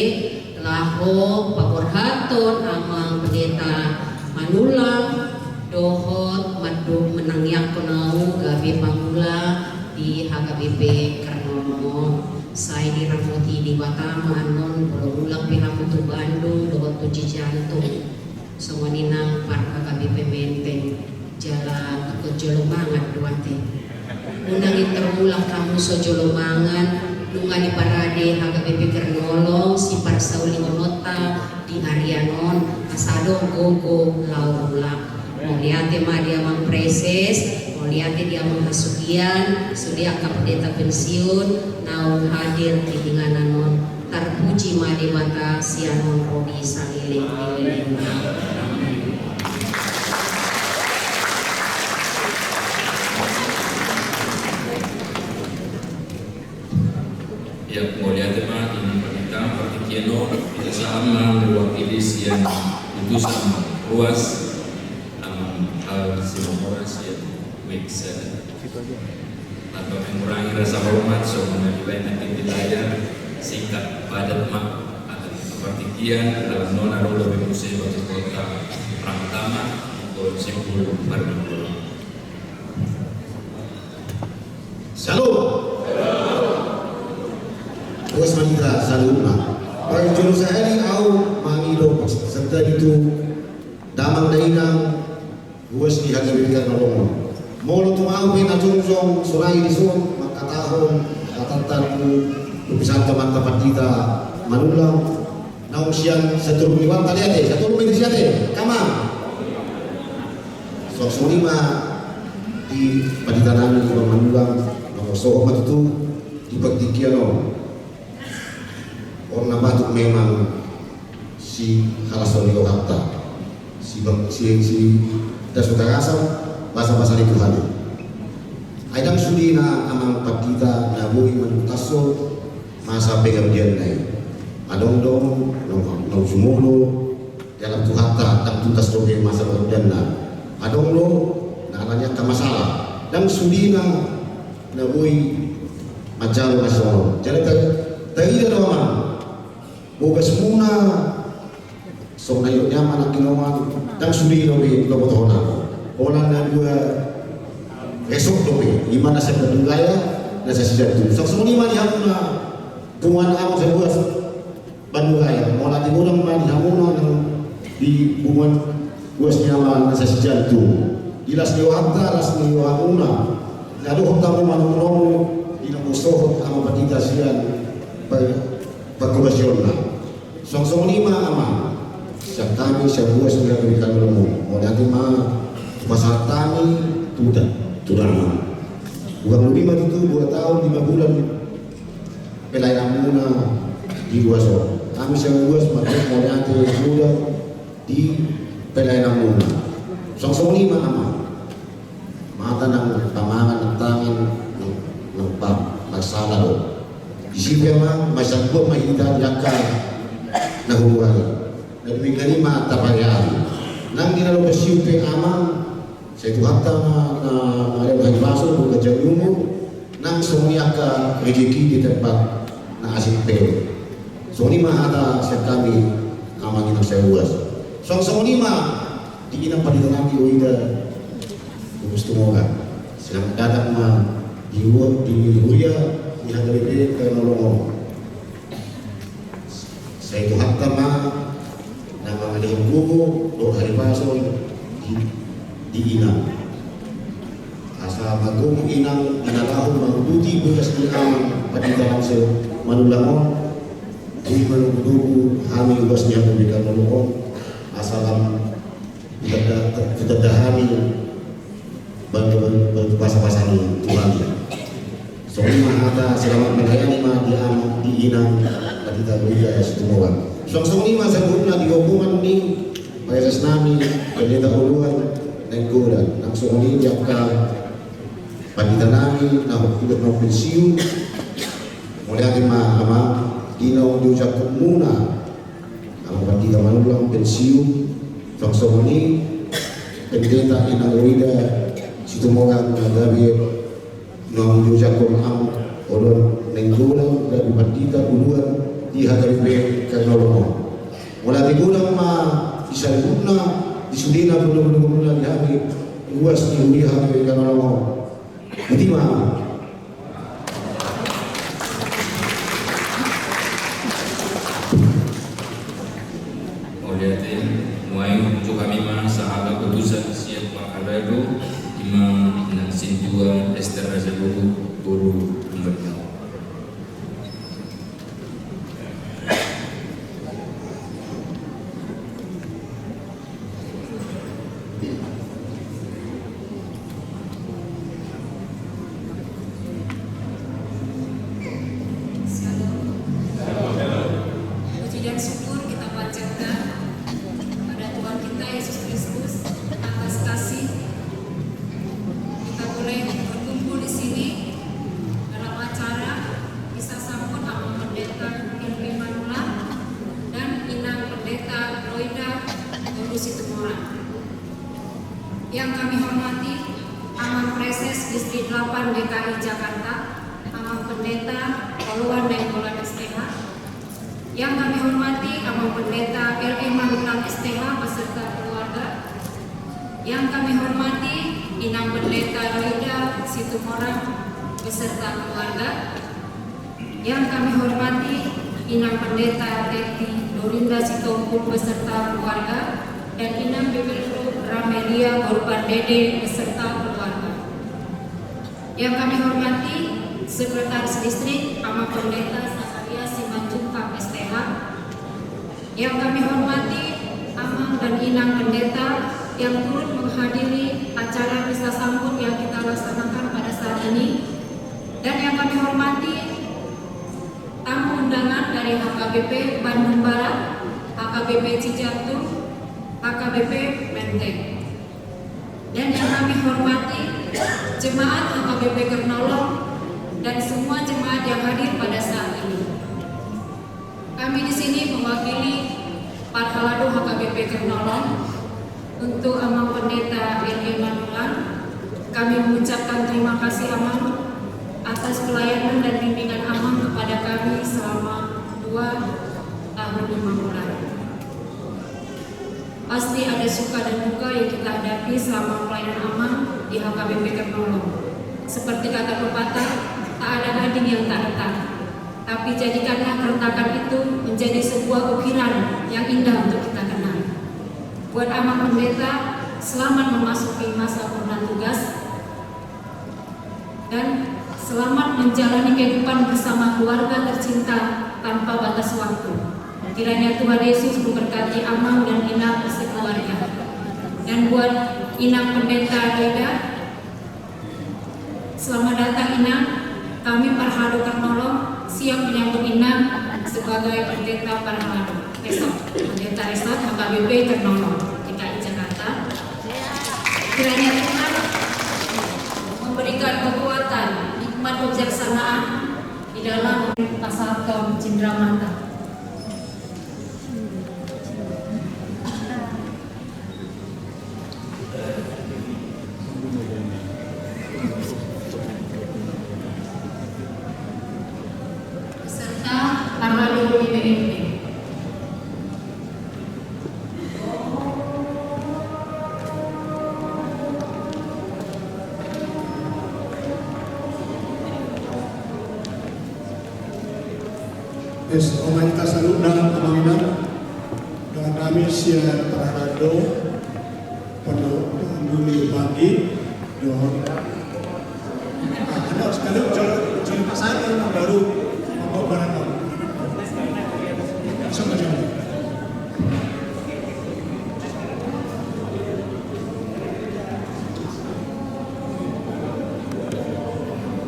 laho pakorhaton amang pendeta Manulang dohot madu menangyak konau gabe pangula di HKBP Kernolong. Saya diramuti di Batam anon ulang pihak untuk Bandung dohot tuji jantung sewaninang par HKBP Menteng jalan ke Jolomangan duante. Undangin terulang kamu so Jolomangan lunga di parade HKBP Kernolong si parsauli onota di Arianon asado gogo laurula. Melihat tema dia mang preses, melihat dia mang hasukian, sudah akap pendeta pensiun, naung hadir di hingananon terpuji madi mata sianon rodi saliling. Ya, melihat tema ini kita pertikiano kita sama mewakili siang utusan ruas Sinoporas ya Wix tanpa mengurangi rasa hormat semua nilai nanti wilayah singkat padat mak akan pertikian dalam nona roda bemusi batu kota Pratama atau simpul Bandung. Salam. Terus manita salam. Perjuru saya ini au mangido serta itu damang dainang buas di HKBP Kernolong. Molo tumau pin ajungjong surai disun makatahon katantanku lupisan teman-teman kita manulang naung siang setur liwat tadi ate setur medisi ate kama sok lima di paditanami di manulang nomor sohmat itu di Pagdikiano orang batuk memang si Halasonio Hatta si Dasutagasa bahasa-bahasa itu hadir aidang sudina amang patita nabui manutaso masa pengerjaan nai adong-dong nong sumulo dalam tuhata dan tuntas doge masa pengerjaan na adong lo na ananya tak masalah dan sudina nabui macam masalah jadi tadi ada orang boga semuna sok na yun nyaman ang kinawan dan sudina we lobotohona orang na dua esok dope gimana saya berdugaya dan saya sejatuh sok semua lima dihamuna tuan awak saya buat bandugaya mau nanti mudang mah dihamuna di bungan buas nyaman dan saya sejatuh jelas lewata las lewamuna lalu hotamu manung di namusoh ama patita sian pagkobasyon sok semua lima ama siap kami siap buas yang berikan ilmu mau nanti mah pasal kami Tudah bukan lebih mati itu 2 tahun 5 bulan pelayanan muna di dua so kami saya buat semakin mau nanti muda di pelayanan muna song 5 ama mata nang pamangan ng tangan ng masalah do di sini memang masyarakat buat mahitan yakay na huluhan na dumigani matapayaan nang dinalobasyon amang saya itu hatta na ada bagi masuk ke janyumu nang semuanya ke rezeki di tempat na asik pe soni mah ada saya kami amang ina saya luas soni mah di ina paditangan di uida gusto mo ka silang datang mah di huya di hadari ke nolong saya itu hatta mah na mga linggo do hari paso di inang asa magong inang inalahon mangduti bekas inang paditangan sa manulangon di manudugo hami ubas niya memberikan manulangon asalam tetadahami bahasa-bahasa ni Tuhan so lima hata selamat melayani ma di inang paditangan juga setumogan so lima sebutna di hubungan ni Payasas nami pendeta uluan nengkuran nang suoni jakka pandita nami na hidup na pensiun mulai aking ama ginaw diucap muna ang pandita manulang pensiun sang suoni pendeta inang urida situmongang nagabi nang diucap ang olon nengkuran dari pandita uluan di hadapi kanolong mulai tigulang ma isaribuna di sudina benar-benar dihami luas di uli hami karena Allah jadi mah Oliatin muaing juga kami mah sahabat keputusan siap makalado imam nang sinjua Esther Raja Guru Mereka yang kami hormati Amang Preses Distrik 8 DKI Jakarta, Amang Pendeta Oluan Nenggolan STH, yang kami hormati Amang Pendeta R.E. Manulang STH beserta keluarga, yang kami hormati Inang Pendeta Roida Situmorang beserta keluarga, yang kami hormati Inang Pendeta Teti Dorinda Sitompul beserta keluarga, dan Inang Bibelro Ramelia Korban Dede beserta keluarga. Yang kami hormati Sekretaris Distrik Amang Pendeta Sakaria Simanjuntak STH, STH. Yang kami hormati Amang dan Inang Pendeta yang turut menghadiri acara misa sambut yang kita laksanakan pada saat ini. Dan yang kami hormati tamu undangan dari HKBP Bandung Barat, HKBP Cijantung, HKBP Menteng. Dan yang kami hormati jemaat HKBP Kernolong dan semua jemaat yang hadir pada saat ini. Kami di sini mewakili Parhalado HKBP Kernolong. Untuk Amang Pendeta R.E. Manulang, kami mengucapkan terima kasih Amang atas pelayanan dan bimbingan Amang kepada kami selama 2 tahun 5 bulan. Pasti ada suka dan duka yang kita hadapi selama pelayanan Amang di HKBP Kernolong. Seperti kata pepatah, tak ada gading yang tak retak. Tapi jadikanlah keretakan itu menjadi sebuah ukiran yang indah untuk kita kenal. Buat Amang Pendeta, selamat memasuki masa purna tugas dan selamat menjalani kehidupan bersama keluarga tercinta tanpa batas waktu. Kiranya Tuhan Yesus memberkati Amang dan Inang sekeluarga. Dan buat Inang Pendeta Reda, selamat datang Inang. Kami Parhalado Kernolong siap menyambut Inang sebagai pendeta Parhalado. Pendeta Resort HKBP Kernolong DKI Jakarta. Kiranya Tuhan memberikan kekuatan, hikmat kebijaksanaan di dalam Pasarkom Cindramata. Beserta Parhalado IPMP. Komunitas Alumna Pembangunan dengan kami siap Parhalado Pondok Duli Bagi Dohon. Ada sekali jual pasar yang baru membawa barang baru. Sama jalan.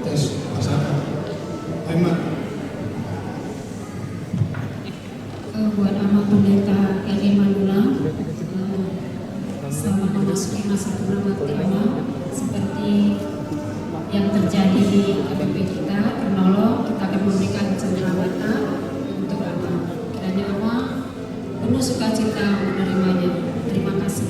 Tes pasar. Hemat. Buat Amang Pendeta R.E. Manulang, selamat memasuki masa purna bakti Amang. Seperti yang terjadi di KBP kita, Kernolong, kita akan memberikan cenderamata untuk Amang. Kiranya Amang penuh sukacita menerimanya. Terima kasih.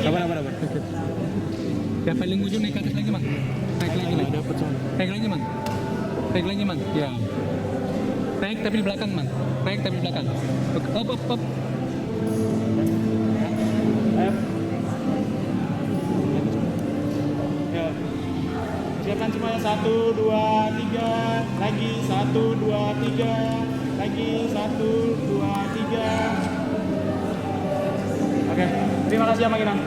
Sabar. Yang paling ujung naik ke atas lagi, Mang. Naik lagi, Mang. Naik lagi, Mang. Naik lagi, Mang. Ya. Naik tapi di belakang, Mang. Naik tapi di belakang. Up. Ya. Siapkan semuanya 1, 2, 3. Lagi 1, 2, 3. Lagi 1, 2, 3. Oke, terima kasih ya Mang Inang.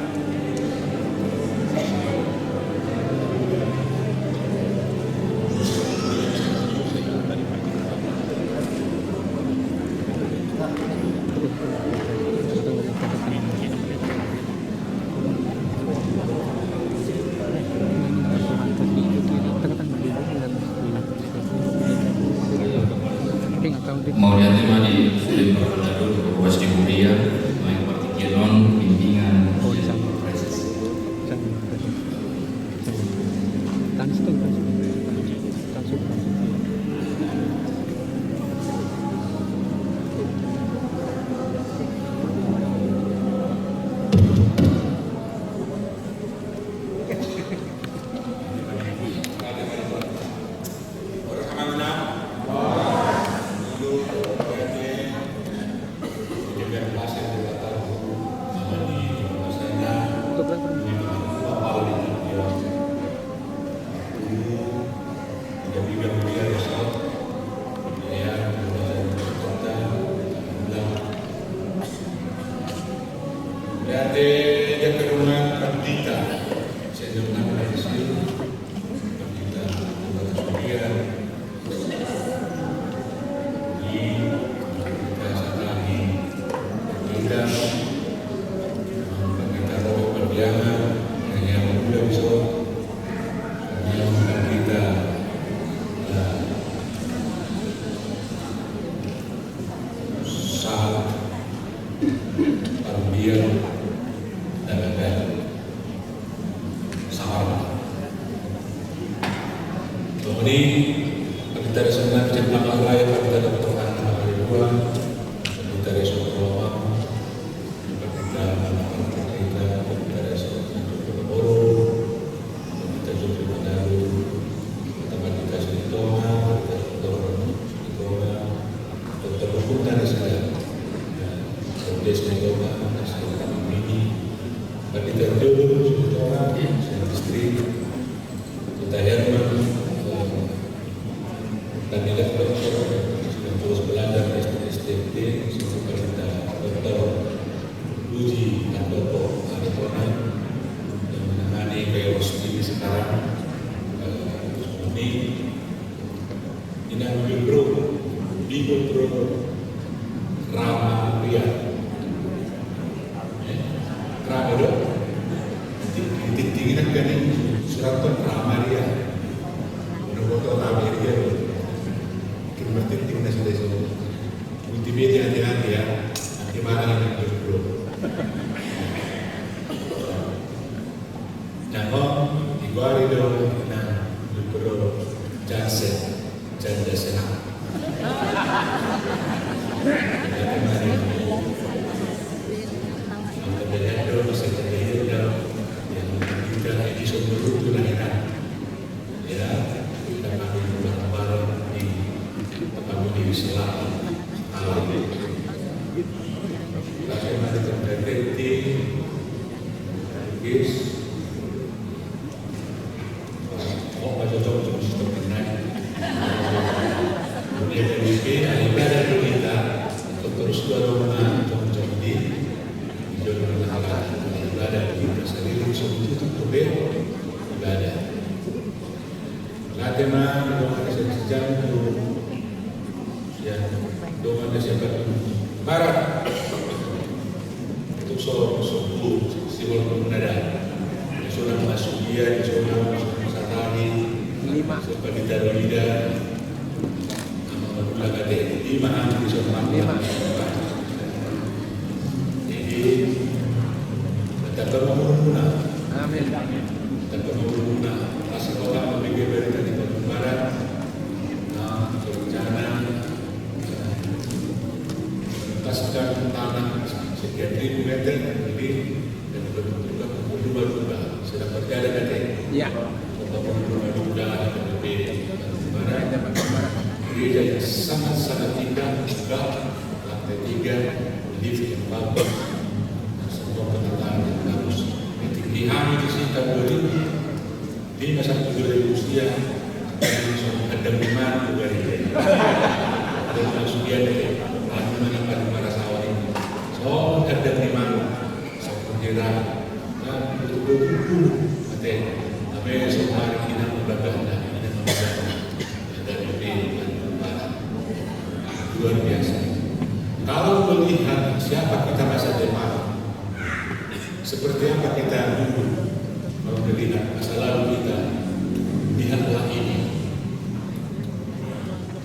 mau lihat tema di film dulu ruas di Korea main partikelon bimbingan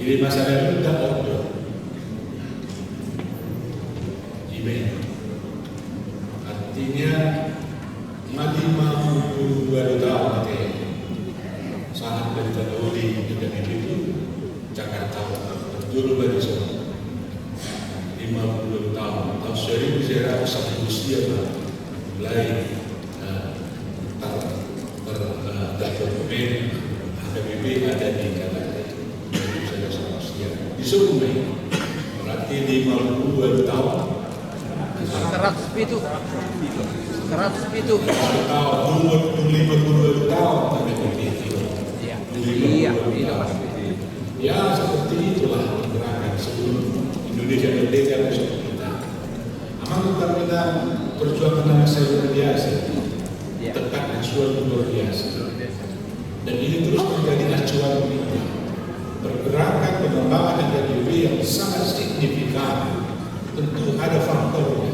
Jadi masalah itu tidak order. demand. Artinya malima baru tahu nanti saat dari Tadoli dan itu Jakarta dulu baru semua 50 tahun tahun 1901 usia mulai berdokumen HKBP ada di Jakarta di Sungai berarti 52 tahun 100 itu tahun 52 tahun HKBP iya ya seperti itulah gerakan sebelum Indonesia merdeka besok kita aman kita perjuangan bangsa luar biasa tekat nasional luar biasa dan ini terus menjadi acuan kita pergerakan pengembangan HKBP yang sangat signifikan. Tentu ada faktornya.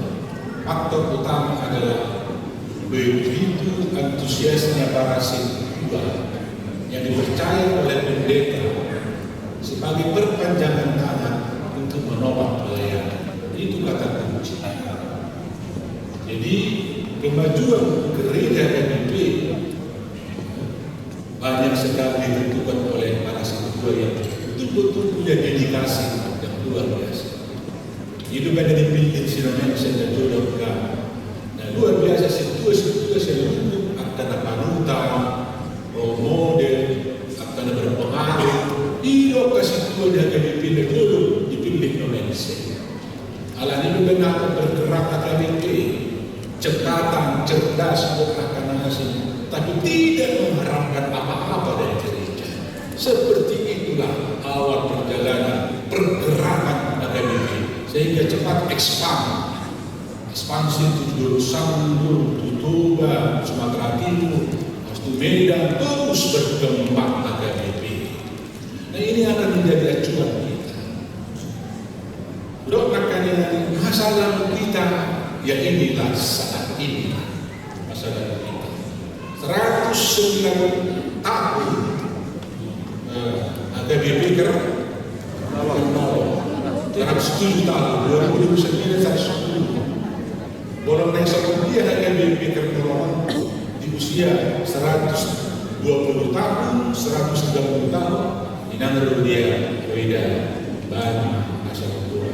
Faktor utama adalah begitu antusiasnya para siswa yang dipercaya oleh pendeta sebagai perpanjangan tangan untuk menopang pelayanan. Itu kata kunci. Jadi kemajuan gereja HKBP banyak sekali ditentukan oleh para siswa yang betul-betul punya dedikasi yang luar biasa. Itu kan dari bikin sinamanya saya jodoh kan. Nah luar biasa situa-situa saya dulu akan panutan, role model, akan berpengaruh. Iyo kasih tua dia HKBP dulu dipilih oleh saya. Alah ini benar bergerak HKBP, cekatan, cerdas akan ngasih, tapi tidak mengharapkan apa-apa dari gereja. Seperti itulah awal perjalanan pergerakan HKBP. Sehingga cepat ekspansi itu dulu Sambur, Tutuba, Sumatera Timur, Astu Medan terus berkembang HKBP. Nah ini akan menjadi acuan kita. Dok makanya masalah kita ya inilah saat ini masalah kita. 109 tahun HKBP kerap 107 tahun, 2009 saya 10. Bolong yang seperti HKBP kerjaan di usia 120 tahun, 130 tahun, ini adalah dia beda banyak masalah tua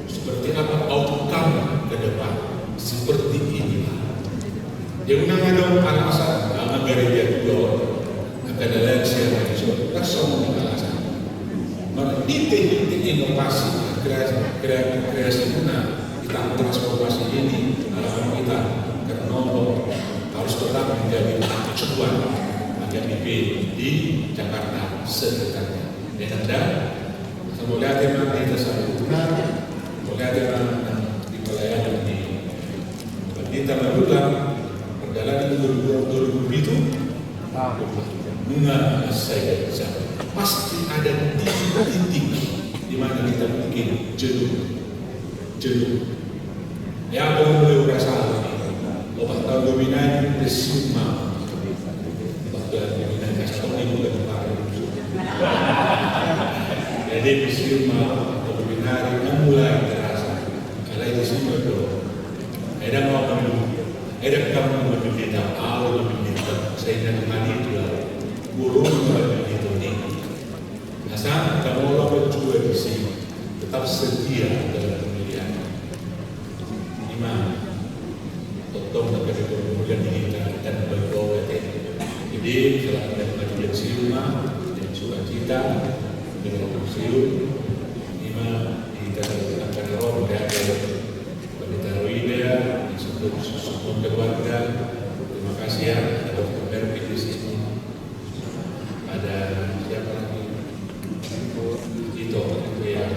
seperti apa outcome ke depan seperti inilah. Yang menangani alasan agar dia dua akan ada siapa yang semua alasan. Titik-titik inovasi kreasi guna kita transformasi ini harapan kita karena harus tetap menjadi acuan HKBP di Jakarta sedekatnya. Dan semoga tema kita sempurna, semoga tema di pelayanan di kita lakukan perjalanan 2020 itu bunga saya pasti ada titik di mana kita mungkin jenuh. Ya boleh rasa obat tahu dominan desima, obat dominan kasih ini bukan kemarin. Jadi desima atau dominan mulai terasa. Kalau desima itu, ada mau ada kamu berbeda, awal berbeda. Saya dengan itu lah, burung berbeda ini. Asal kamu orang berjuang di sini tetap setia dalam pemilihan. Imam, totong dan kemudian kita dan berdoa. Jadi selamat datang di rumah dan sukacita dengan bersiul. Imam kita akan roh dari Pendeta Rwida disebut support keluarga. Terima kasih ya ada Dr. di sini. Ada siapa lagi? Itu ya,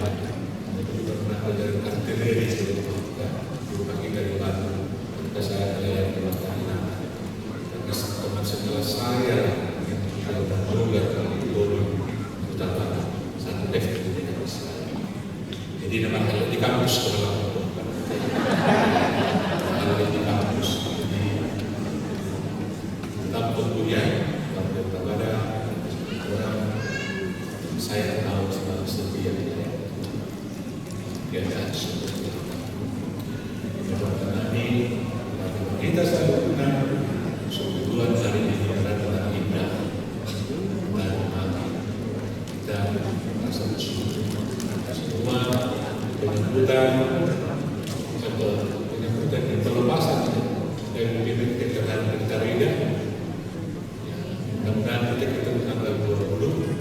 itu pernah belajar artileri dulu pagi dari Bandung. Ketika saya melihat teman-teman teman sekelas saya kalau mengular di Bogor utara satu definitif tidak bisa. Jadi memang kalau di kampus kalau di kampus jadi tetap kuliah kepada orang saya tahu selalu setia. tiada seperti itu. Kami kita selalu benar kebetulan hari ini adalah indah dan kita merasa bersyukur semua penyambutan dan pelepasan dari pimpinan kegiatan kita ini. Mudah-mudahan kita ketemu tanggal 20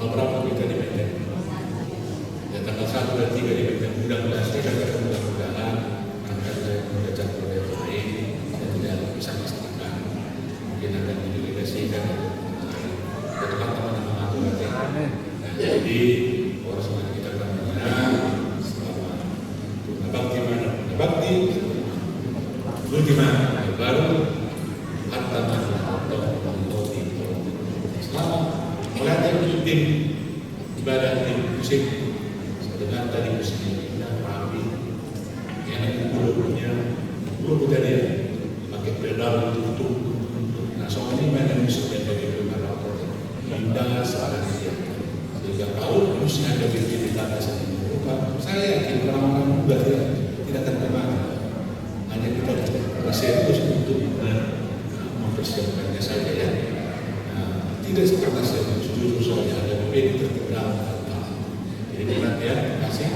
berapa kita di Medan ya, tanggal 1 dan 3 di Medan. Mudah-mudahan kita ketemu, mudah-mudahan angkat saya mengajak oleh lain dan tidak bisa pastikan mungkin akan didelegasikan ke teman-teman yang mengatur nanti. Jadi orang kita akan mengenal selama bakti mana bakti ultima baru hatta atau selama melatih tim ibadah di musim dengan tadi musimnya rapi yang punya dia pakai pedal tutup. Nah soal ini mana musim yang dari beberapa indah saat dia sehingga kau harusnya ada di tanah saya yakin orang-orang muda tidak akan kemana, hanya kita serius untuk mempersiapkannya saja ya. Tidak karena saya jujur saja ada pemimpin terkenal. Jadi berat ya, terima kasih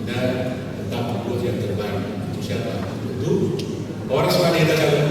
dan tetap buat yang terbaik untuk siapa? Untuk orang wanita calon.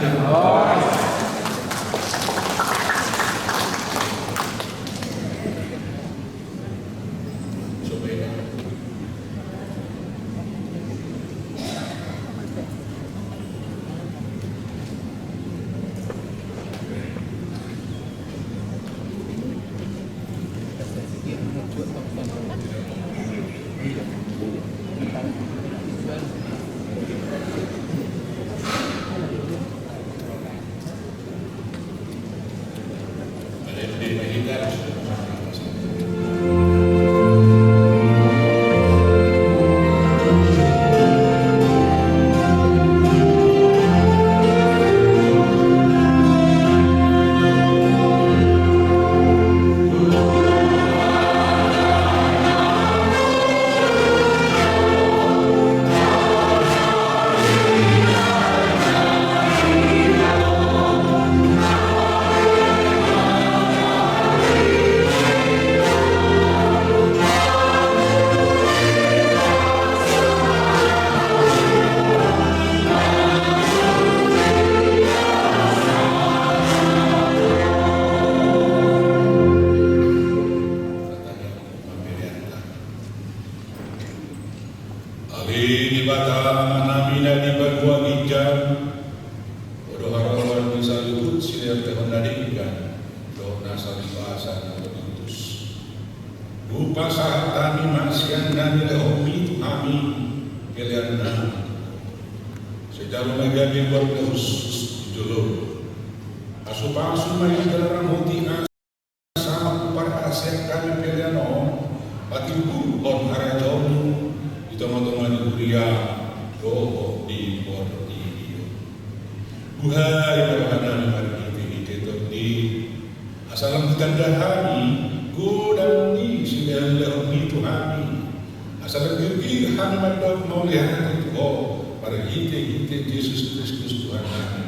Yesus Kristus Tuhan kami.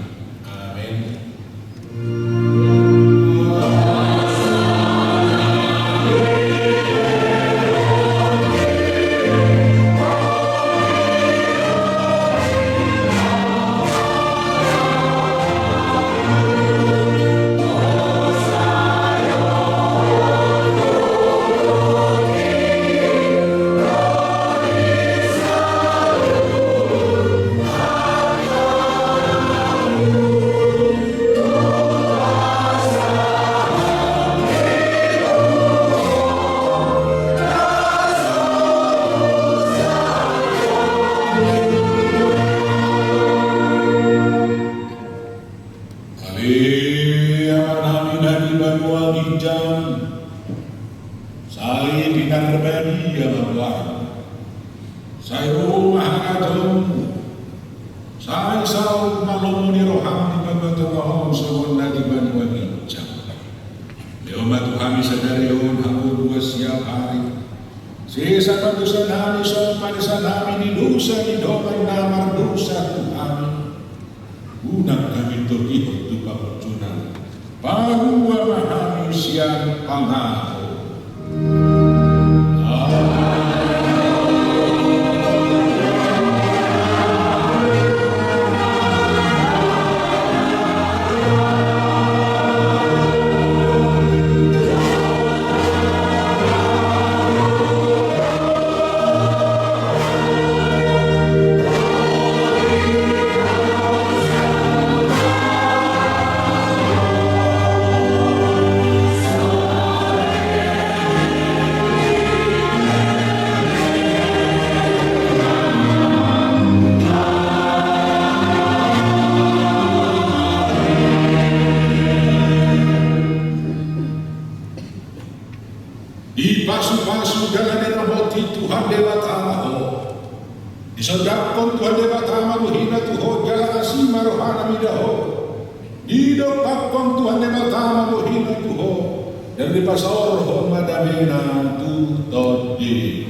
Amin. Tuhan sadari on aku dua siap hari Sisa dosa nami so pada nami di dosa di doa namar dosa Tuhan. Unak kami terikut tu pakucunan. Paruwa mahami siang pangako. Pasu-pasu dengan hoti Tuhan Dewa Tamaho. Disodakon Tuhan Dewa Tamaho hina Tuho jala asima rohana midaho. Didopakon Tuhan Dewa Tamaho hina Tuho. Dan dipasor hon madamena tu todi.